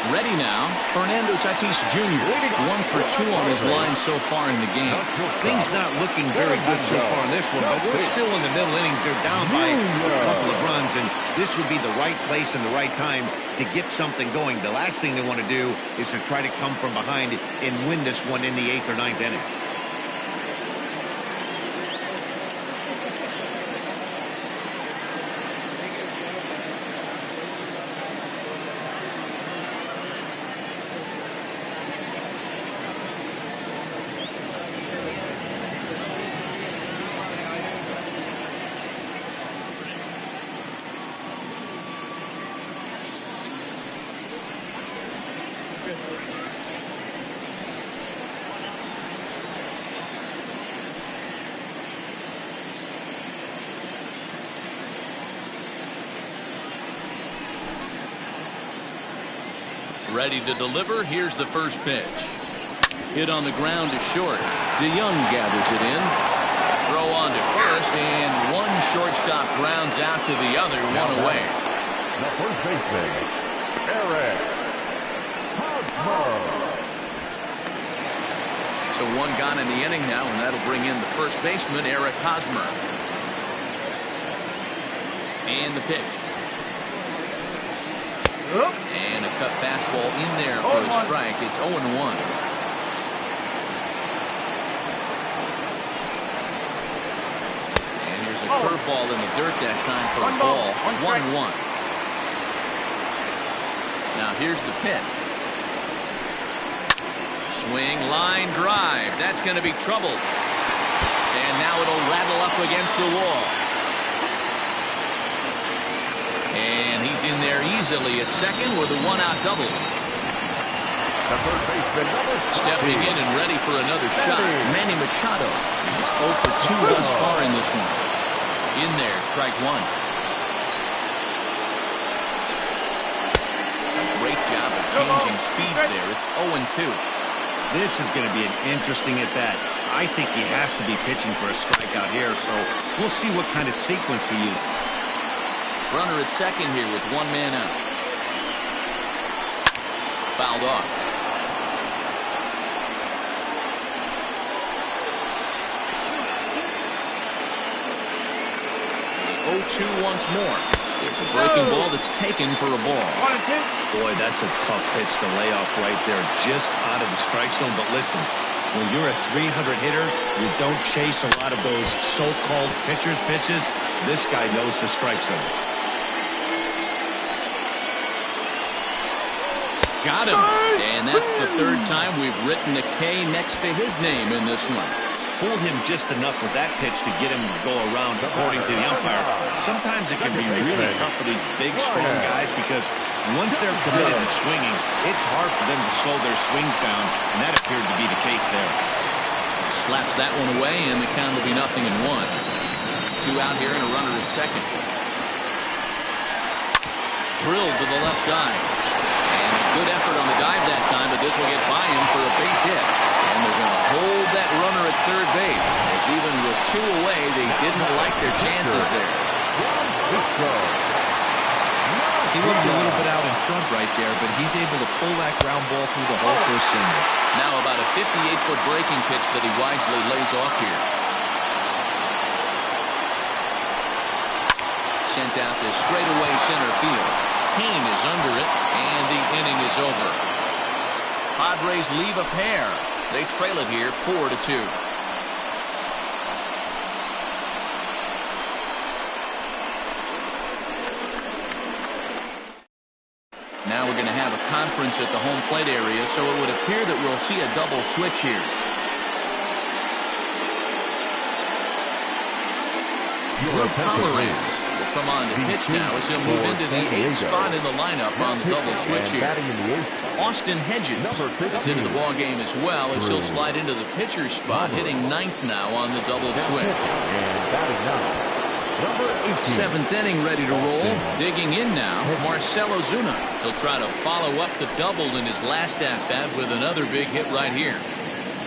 Ready now, Fernando Tatis Jr. 1 for 2 on his line so far in the game. Things not looking very good so far in this one, but we're still in the middle innings. They're down by a couple of runs, and this would be the right place and the right time to get something going. The last thing they want to do is to try to come from behind and win this one in the 8th or 9th inning. Ready to deliver. Here's the first pitch. Hit on the ground to short. DeYoung gathers it in. Throw on to first, and one shortstop grounds out to the other, one away. The first baseman, Eric Hosmer. So one gone in the inning now, and that'll bring in the first baseman, Eric Hosmer. And the pitch. And a cut fastball in there for a strike. It's 0-1. And here's a curveball in the dirt that time for a ball. 1-1. Now here's the pitch. Swing, line drive. That's going to be trouble. And now it'll rattle up against the wall. And he's in there easily at second with a one-out double. The third baseman, stepping in and ready for another shot, Manny Machado. He's 0 for 2 thus far in this one. In there, strike 1. A great job of changing speeds there. It's 0-2. This is going to be an interesting at-bat. I think he has to be pitching for a strikeout here, so we'll see what kind of sequence he uses. Runner at second here with one man out. Fouled off. 0-2 once more. It's a breaking ball that's taken for a ball. Boy, that's a tough pitch to lay off right there, just out of the strike zone. But listen, when you're a 300 hitter, you don't chase a lot of those so-called pitcher's pitches. This guy knows the strike zone. Got him. And that's the third time we've written a K next to his name in this one. Fooled him just enough with that pitch to get him to go around, according to the umpire. Sometimes it can be really tough for these big, strong guys because once they're committed to swinging, it's hard for them to slow their swings down, and that appeared to be the case there. Slaps that one away, and the count will be 0-1. 2 out here and a runner at second. Drilled to the left side. Good effort on the dive that time, but this will get by him for a base hit. And they're going to hold that runner at third base, as even with 2 away, they didn't like their chances there. He looked a little bit out in front right there, but he's able to pull that ground ball through the hole for a single. Now about a 58-foot breaking pitch that he wisely lays off here. Sent out to straightaway center field. Kane is under it, and the inning is over. Padres leave a pair. They trail it here 4-2. Now we're going to have a conference at the home plate area, so it would appear that we'll see a double switch here. Drew Pomeranz will come on to pitch now as he'll move into the 8th spot in the lineup on the double switch here. Austin Hedges is into the ball game as well as he'll slide into the pitcher's spot, hitting 9th now on the double switch. 7th inning ready to roll. Digging in now, Marcell Ozuna. He'll try to follow up the double in his last at-bat with another big hit right here.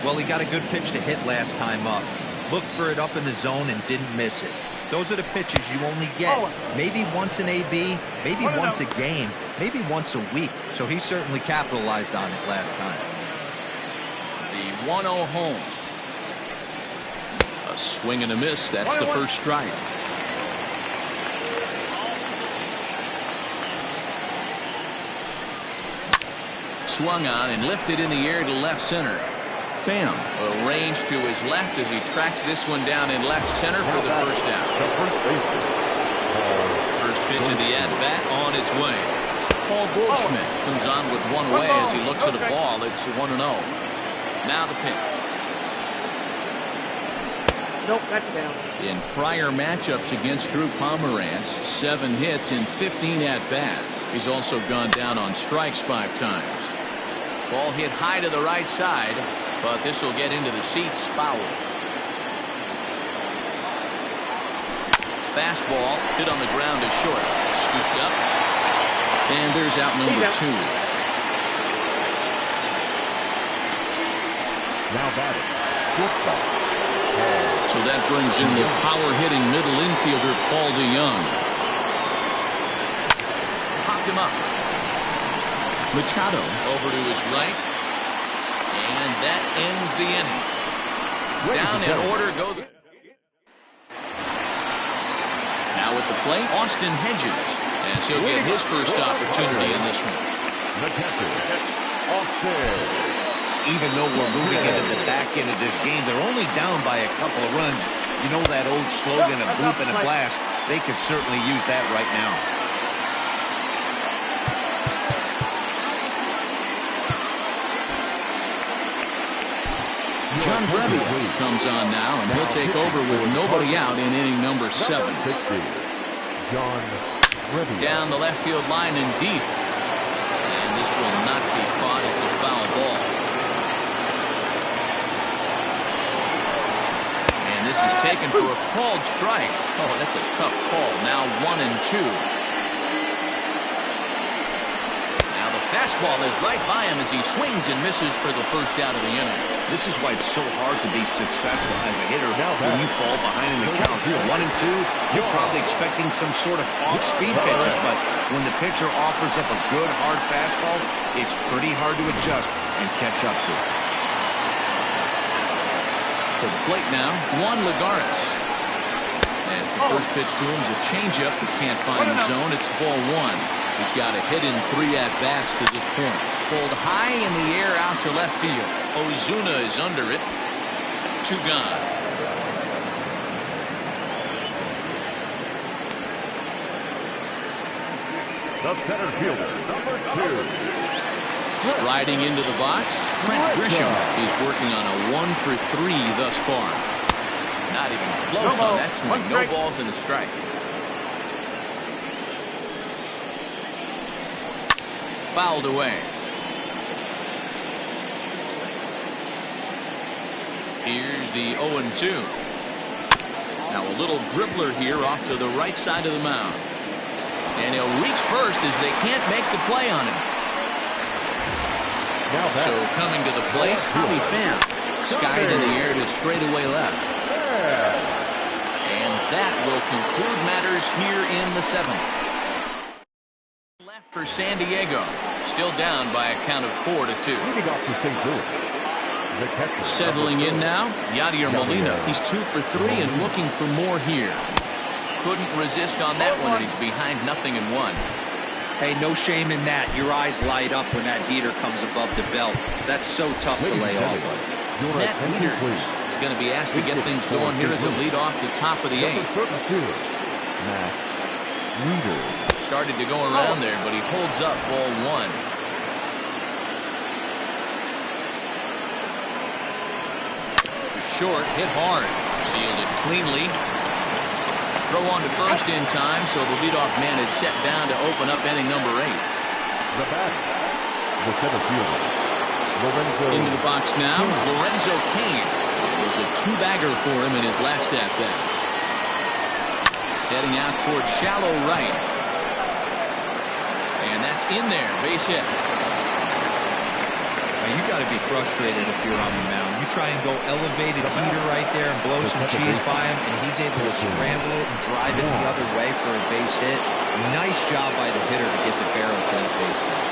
Well, he got a good pitch to hit last time up. Looked for it up in the zone and didn't miss it. Those are the pitches you only get maybe once in AB, maybe once a game, maybe once a week. So he certainly capitalized on it last time. The 1-0 home. A swing and a miss. That's the first strike. Swung on and lifted in the air to left center. Pham arranged to his left as he tracks this one down in left center for the first out. First pitch of the at-bat on its way. Paul Goldschmidt comes on with one away as he looks at a ball. It's 1-0. Now the pitch. Nope, that's down. In prior matchups against Drew Pomeranz, 7 hits in 15 at-bats. He's also gone down on strikes 5 times. Ball hit high to the right side, but this will get into the seats. Foul. Fastball hit on the ground to short. Scooped up. And there's out number 2. Now batting. So that brings in the power-hitting middle infielder Paul DeYoung. Popped him up. Machado over to his right. And that ends the inning. Down in order go the... Now at the plate, Austin Hedges, as he'll get his first opportunity in this one. The catcher, Austin. Even though we're moving into the back end of this game, they're only down by a couple of runs. You know that old slogan, a bloop and a blast. They could certainly use that right now. John Brebbia comes on now, and he'll take over with nobody out in inning number 7. Down the left field line and deep. And this will not be caught. It's a foul ball. And this is taken for a called strike. Oh, that's a tough call. Now 1-2. Now the fastball is right by him as he swings and misses for the first out of the inning. This is why it's so hard to be successful as a hitter when you fall behind in the count. 1-2, you're probably expecting some sort of off-speed pitches, but when the pitcher offers up a good, hard fastball, it's pretty hard to adjust and catch up to. To the plate now, Juan Lagares. As the first pitch to him is a changeup that can't find the zone. It's ball 1. He's got a hit in 3 at-bats to this point. Pulled high in the air out to left field. Ozuna is under it. 2 gone. The center fielder, number 2. Striding into the box, Trent Grisham is working on a 1-for-3 thus far. Not even close on that swing. No balls and a strike. Fouled away. Here's the 0-2. Now a little dribbler here off to the right side of the mound. And he'll reach first as they can't make the play on him. So coming to the plate, Tommy Pham. Skied in the air to straightaway left. And that will conclude matters here in the 7th. Left for San Diego. Still down by a count of 4-2. Settling in now, Yadier Molina. He's 2 for 3 and looking for more here. Couldn't resist on that one, and he's behind 0-1. Hey, no shame in that. Your eyes light up when that heater comes above the belt. That's so tough to lay off of. Matt Wieters is going to be asked to get things going here as a lead off the top of the 8th. started to go around there, but he holds up ball one. Short, hit hard. Fielded cleanly. Throw on to first in time, so the leadoff man is set down to open up inning number 8. The batter, the center fielder, Lorenzo. Into the box now, Lorenzo Cain. It was a two-bagger for him in his last at-bat. Heading out towards shallow right. And that's in there, base hit. You got to be frustrated if you're on the mound. You try and go elevated heater right there and blow some cheese by him, and he's able to scramble it and drive it the other way for a base hit. Nice job by the hitter to get the barrel to that baseball.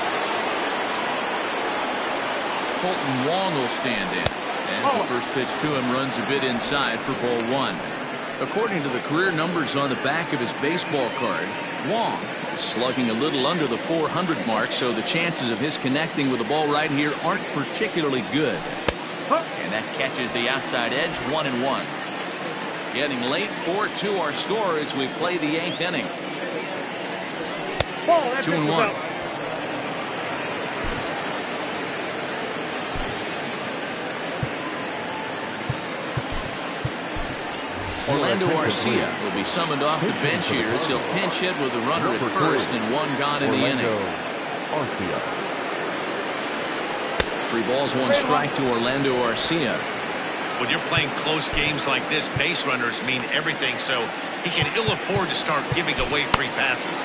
Colton Wong will stand in as the first pitch to him runs a bit inside for ball one. According to the career numbers on the back of his baseball card, Wong is slugging a little under the 400 mark, so the chances of his connecting with the ball right here aren't particularly good. And that catches the outside edge, 1-1. Getting late, 4-2 our score as we play the 8th inning. 2-1. Orlando Arcia will be summoned off the bench here as he'll pinch hit with a runner at first and one gone in the inning. 3 balls, 1 strike to Orlando Arcia. When you're playing close games like this, base runners mean everything, so he can ill afford to start giving away free passes.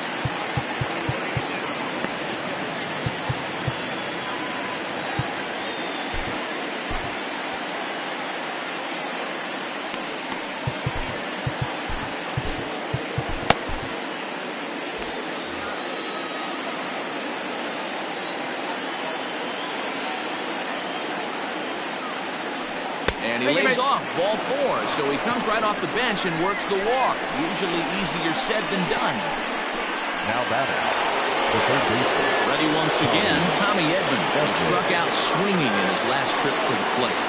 And he lays off ball 4, so he comes right off the bench and works the walk. Usually easier said than done. Now batting, the third baseman. Ready once again, Tommy Edman. He struck out swinging in his last trip to the plate.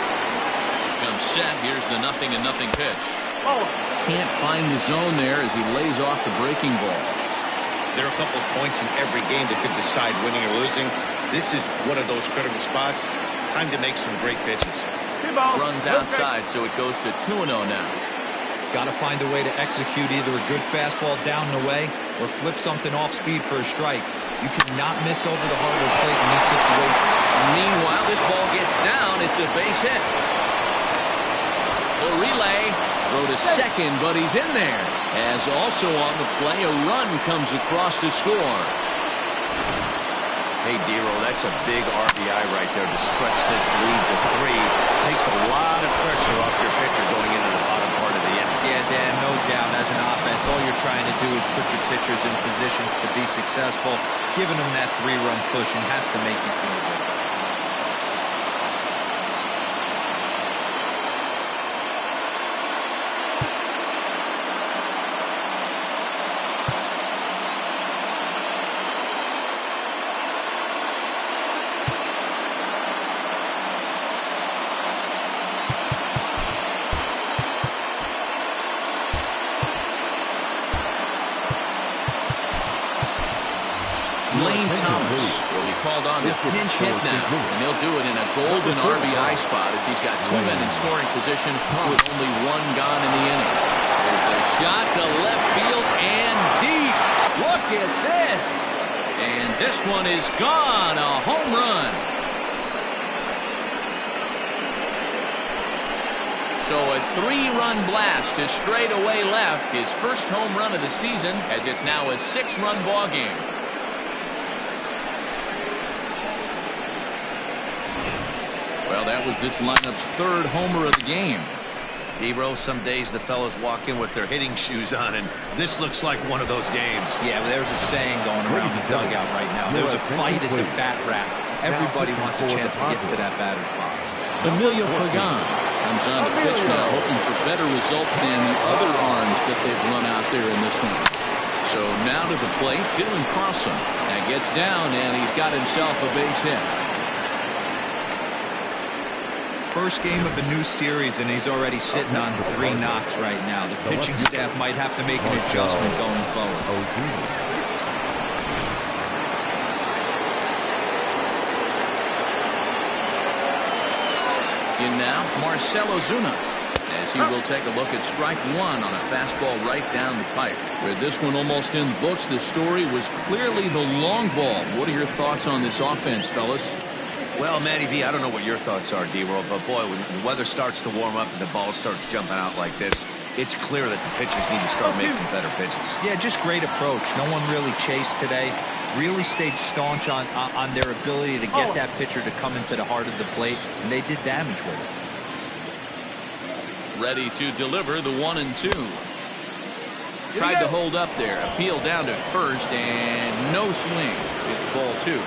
Comes set. Here's the 0-0 pitch. Can't find the zone there as he lays off the breaking ball. There are a couple of points in every game that could decide winning or losing. This is one of those critical spots. Time to make some great pitches. Runs outside, so it goes to 2-0 now. Got to find a way to execute either a good fastball down and away or flip something off speed for a strike. You cannot miss over the hardwood plate in this situation. Meanwhile, this ball gets down. It's a base hit. The relay. Throw to second, but he's in there. As also on the play, a run comes across to score. Hey, Dero, that's a big RBI right there to stretch this lead to 3. Takes a lot of pressure off your pitcher going into the bottom part of the inning. Yeah, Dan, no doubt. As an offense, all you're trying to do is put your pitchers in positions to be successful. Giving them that 3-run cushion has to make you feel good. Lane Thomas will be called on to pinch hit now, and he'll do it in a golden RBI spot as he's got 2 men in scoring position with only 1 gone in the inning. There's a shot to left field and deep. Look at this. And this one is gone. A home run. So a 3-run blast to straightaway left. His first home run of the season, as it's now a 6-run ball game. Well, that was this lineup's 3rd homer of the game. Dero, some days the fellows walk in with their hitting shoes on, and this looks like one of those games. Yeah, well, there's a saying going around the dugout right now. There's a fight at the bat rack. Everybody wants a chance to get into that batter's box. Emilio Pagan comes on to pitch now, hoping for better results than the other arms that they've run out there in this one. So now to the plate, Dylan Carlson. That gets down, and he's got himself a base hit. First game of the new series, and he's already sitting on 3 knocks right now. The pitching staff might have to make an adjustment going forward. In now, Marcell Ozuna, as he will take a look at strike one on a fastball right down the pipe. With this one almost in the books, the story was clearly the long ball. What are your thoughts on this offense, fellas? Well, Matty V, I don't know what your thoughts are, D-Roll, but boy, when the weather starts to warm up and the ball starts jumping out like this, it's clear that the pitchers need to start making better pitches. Yeah, just great approach. No one really chased today. Really stayed staunch on their ability to get that pitcher to come into the heart of the plate, and they did damage with it. Ready to deliver the 1-2. Tried to hold up there. Appeal down to first, and no swing. It's ball 2.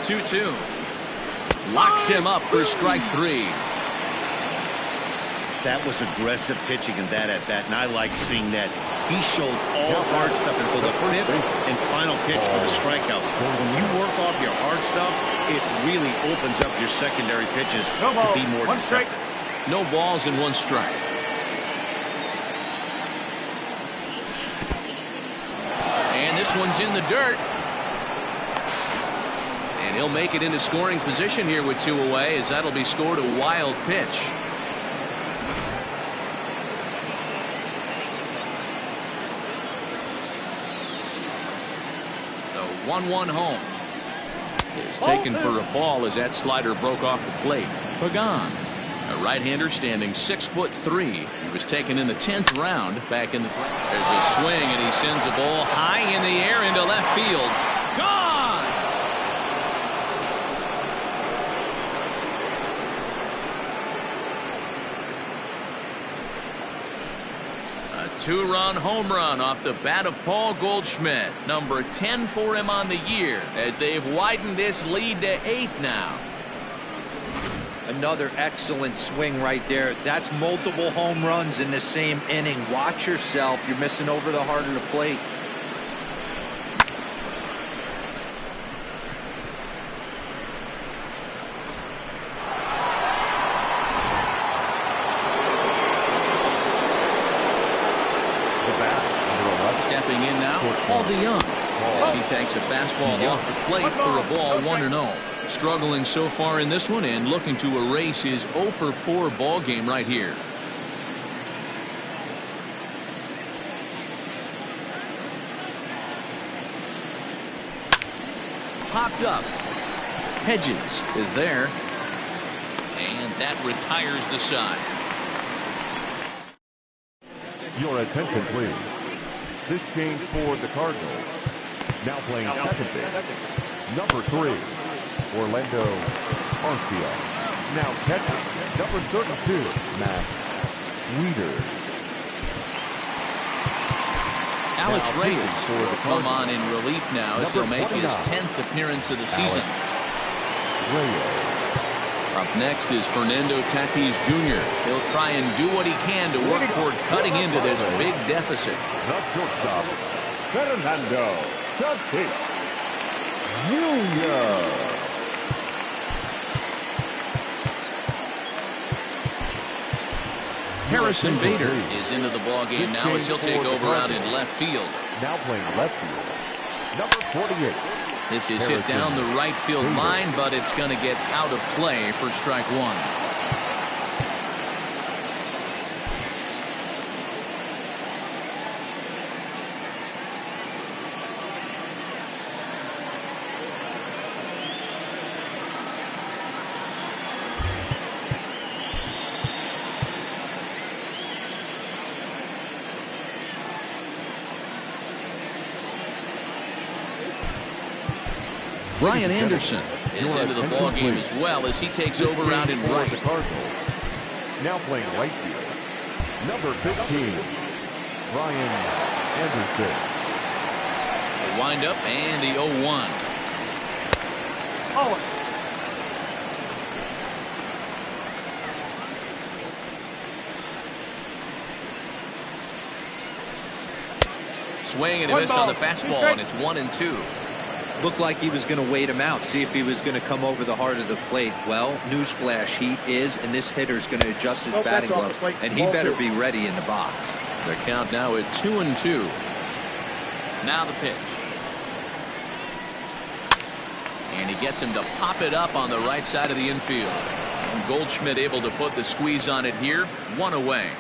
2-2. Locks him up for strike 3. That was aggressive pitching in that at bat, and I like seeing that. He showed all hard stuff until the 5th and final pitch for the strikeout. When you work off your hard stuff, it really opens up your secondary pitches to be more deceptive. No balls and 1 strike. And this one's in the dirt. And he'll make it into scoring position here with 2 away, as that'll be scored a wild pitch. The 1-1 home is taken for a ball as that slider broke off the plate. Pagan, a right-hander standing 6'3". He was taken in the 10th round back in the. There's a swing, and he sends a ball high in the air into left field. Gone! A 2-run home run off the bat of Paul Goldschmidt. Number 10 for him on the year, as they've widened this lead to 8 now. Another excellent swing right there. That's multiple home runs in the same inning. Watch yourself. You're missing over the heart of the plate. Stepping in now, Paul DeYoung, as he takes a fastball off the plate for a ball 1-0. Struggling so far in this one and looking to erase his 0-for-4 ball game right here. Popped up. Hedges is there. And that retires the side. Your attention, please. This change for the Cardinals. Now playing second base, number 3, Orlando Arcia. Now catching, number 32, Matt Weeder. Alex Reyes will come on in relief now as he'll make his 10th appearance of the season. Up next is Fernando Tatis Jr. He'll try and do what he can to work toward cutting into this big deficit. The shortstop, Fernando Tatis Jr. Harrison Bader is into the ballgame now as he'll take over out in left field. Now playing left field, number 48. This is hit down the right field line, but it's going to get out of play for strike 1. Brian Anderson is into the ballgame as well as he takes over out in right. Now playing right field, number 15, Brian Anderson. The windup and the 0-1. Swing and a miss on the fastball, and it's 1-2. Looked like he was going to wait him out, see if he was going to come over the heart of the plate. Well, newsflash, he is, and this hitter's going to adjust his batting gloves, and he better be ready in the box. The count now at 2-2. Now the pitch. And he gets him to pop it up on the right side of the infield. And Goldschmidt able to put the squeeze on it here. One away.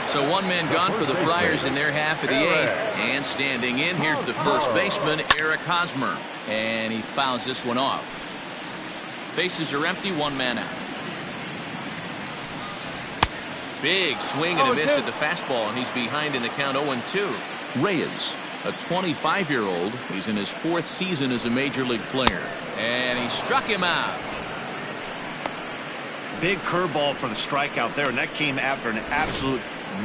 So one man gone for the Friars in their half of the eighth. And standing in, here's the first baseman, Eric Hosmer. And he fouls this one off. Bases are empty, one man out. Big swing and a miss at the fastball, and he's behind in the count 0-2. Reyes, a 25-year-old. He's in his fourth season as a major league player. And he struck him out. Big curveball for the strikeout there, and that came after an absolute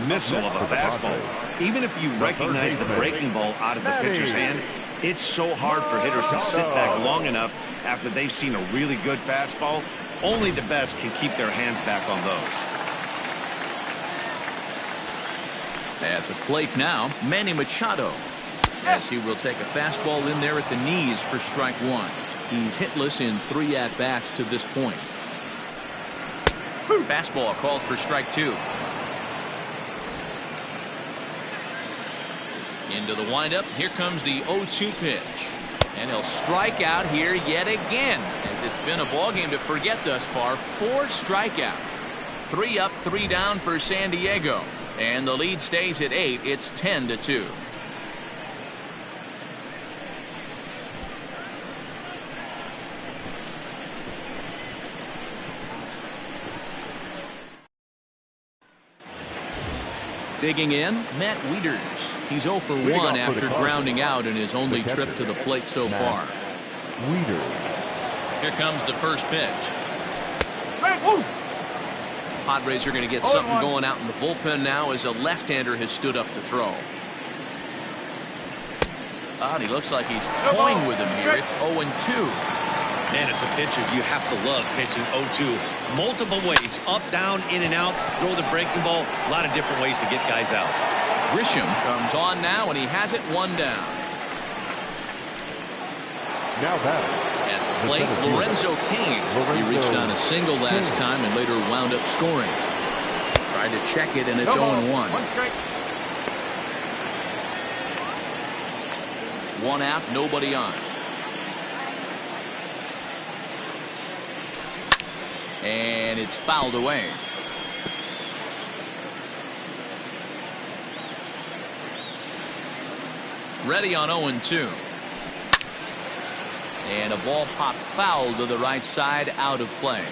missile of a fastball. Even if you recognize the breaking ball out of the pitcher's hand, it's so hard for hitters to sit back long enough after they've seen a really good fastball. Only the best can keep their hands back on those. At the plate now, Manny Machado, as he will take a fastball in there at the knees for strike one. He's hitless in 3 at-bats to this point. Fastball called for strike two. Into the windup. Here comes the 0-2 pitch. And he'll strike out here yet again, as it's been a ball game to forget thus far. 4 strikeouts. 3 up, 3 down for San Diego. And the lead stays at 8. It's 10-2. Digging in, Matt Wieters. He's 0 for 1 after grounding out in his only trip to the plate so far. Here comes the first pitch. Padres are going to get something going out in the bullpen now as a left-hander has stood up to throw. Oh, he looks like he's toying with him here. It's 0-2. Man, as a pitcher, you have to love pitching 0-2. Multiple ways, up, down, in and out, throw the breaking ball. A lot of different ways to get guys out. Grisham comes on now, and he has it 1 down. Now that at the plate, Lorenzo Cain. He reached on a single last time and later wound up scoring. Tried to check it, and it's 0-1. 1 out, nobody on. And it's fouled away. Ready on 0-2. And a ball popped foul to the right side, out of play.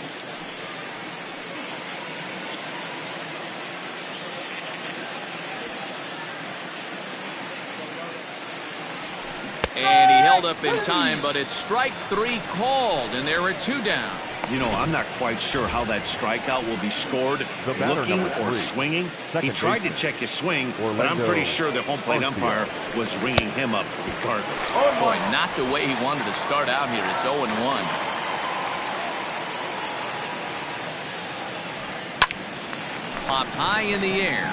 And he held up in time, but it's strike 3 called, and there are 2 down. You know, I'm not quite sure how that strikeout will be scored, looking or swinging. He tried to check his swing, but I'm pretty sure the home plate umpire was ringing him up regardless. Oh, boy, not the way he wanted to start out here. It's 0-1. Popped high in the air.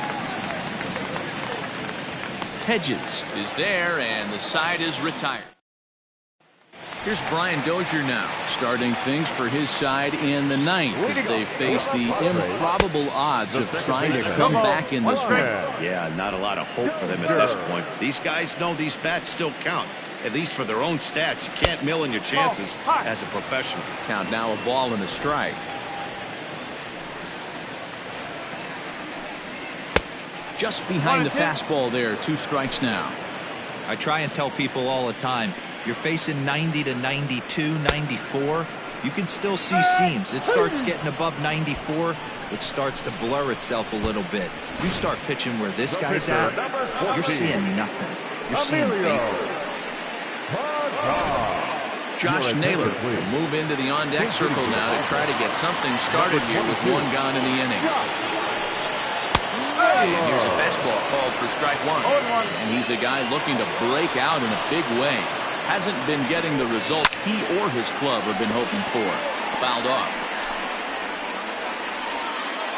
Hedges is there, and the side is retired. Here's Brian Dozier now, starting things for his side in the 9th as they face the improbable odds of trying to come back in this one. Yeah, not a lot of hope for them at this point. These guys know these bats still count, at least for their own stats. You can't mill in your chances as a professional. Count now, a ball and a strike. Just behind the fastball there, 2 strikes now. I try and tell people all the time, you're facing 90 to 92, 94. You can still see seams. It starts getting above 94. It starts to blur itself a little bit. You start pitching where this guy's at, you're seeing nothing. You're seeing vapor. Josh Naylor will move into the on-deck circle now to try to get something started here with 1 gone in the inning. And here's a fastball called for strike 1. And he's a guy looking to break out in a big way. Hasn't been getting the results he or his club have been hoping for. Fouled off.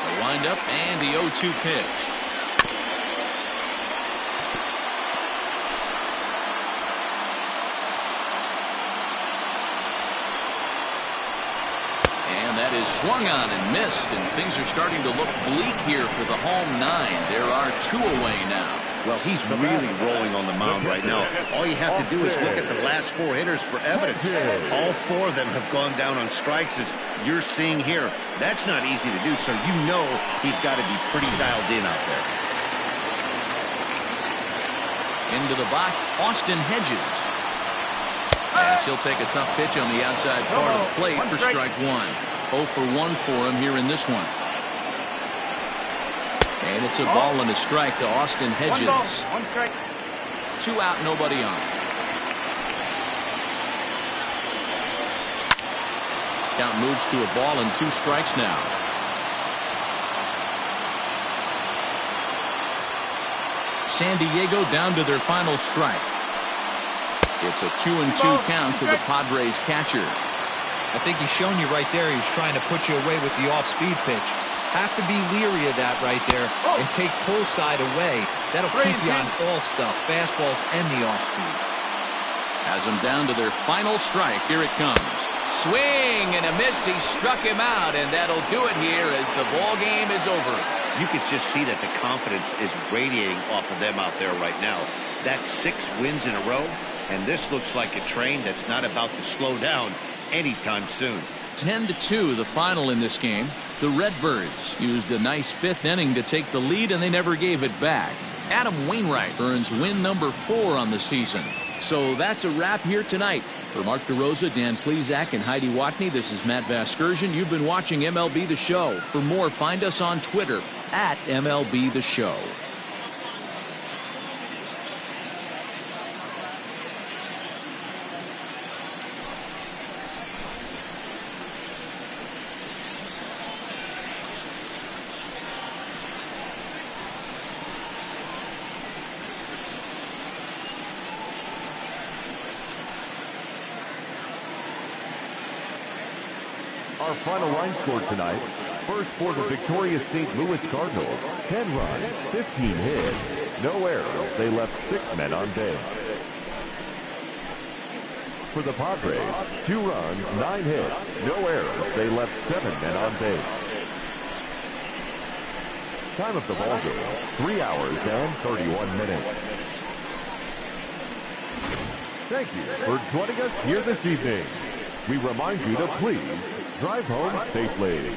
The windup and the 0-2 pitch. And that is swung on and missed, and things are starting to look bleak here for the home 9. There are 2 away now. Well, he's really rolling on the mound right now. All you have to do is look at the last 4 hitters for evidence. All 4 of them have gone down on strikes, as you're seeing here. That's not easy to do, so you know he's got to be pretty dialed in out there. Into the box, Austin Hedges. As he'll take a tough pitch on the outside part of the plate for strike 1. 0 for 1 for him here in this one. And it's a ball and a strike to Austin Hedges. 1 strike. 2 out, nobody on. Count moves to a ball and 2 strikes now. San Diego down to their final strike. It's a 2-2 count to the Padres catcher. I think he's shown you right there he was trying to put you away with the off-speed pitch. Have to be leery of that right there and take pull side away. That'll keep you on all stuff, fastballs and the off-speed. Has them down to their final strike. Here it comes. Swing and a miss. He struck him out, and that'll do it here as the ball game is over. You can just see that the confidence is radiating off of them out there right now. That's 6 wins in a row, and this looks like a train that's not about to slow down anytime soon. 10-2 the final in this game. The Redbirds used a nice 5th inning to take the lead, and they never gave it back. Adam Wainwright earns win number 4 on the season. So that's a wrap here tonight. For Mark DeRosa, Dan Plesac, and Heidi Watney, this is Matt Vasgersian. You've been watching MLB The Show. For more, find us on Twitter at MLB The Show. Our final line score tonight. First for the victorious St. Louis Cardinals, 10 runs, 15 hits, no errors. They left 6 men on base. For the Padres, 2 runs, 9 hits, no errors. They left 7 men on base. Time of the ball game, 3 hours and 31 minutes. Thank you for joining us here this evening. We remind you to please drive home safely.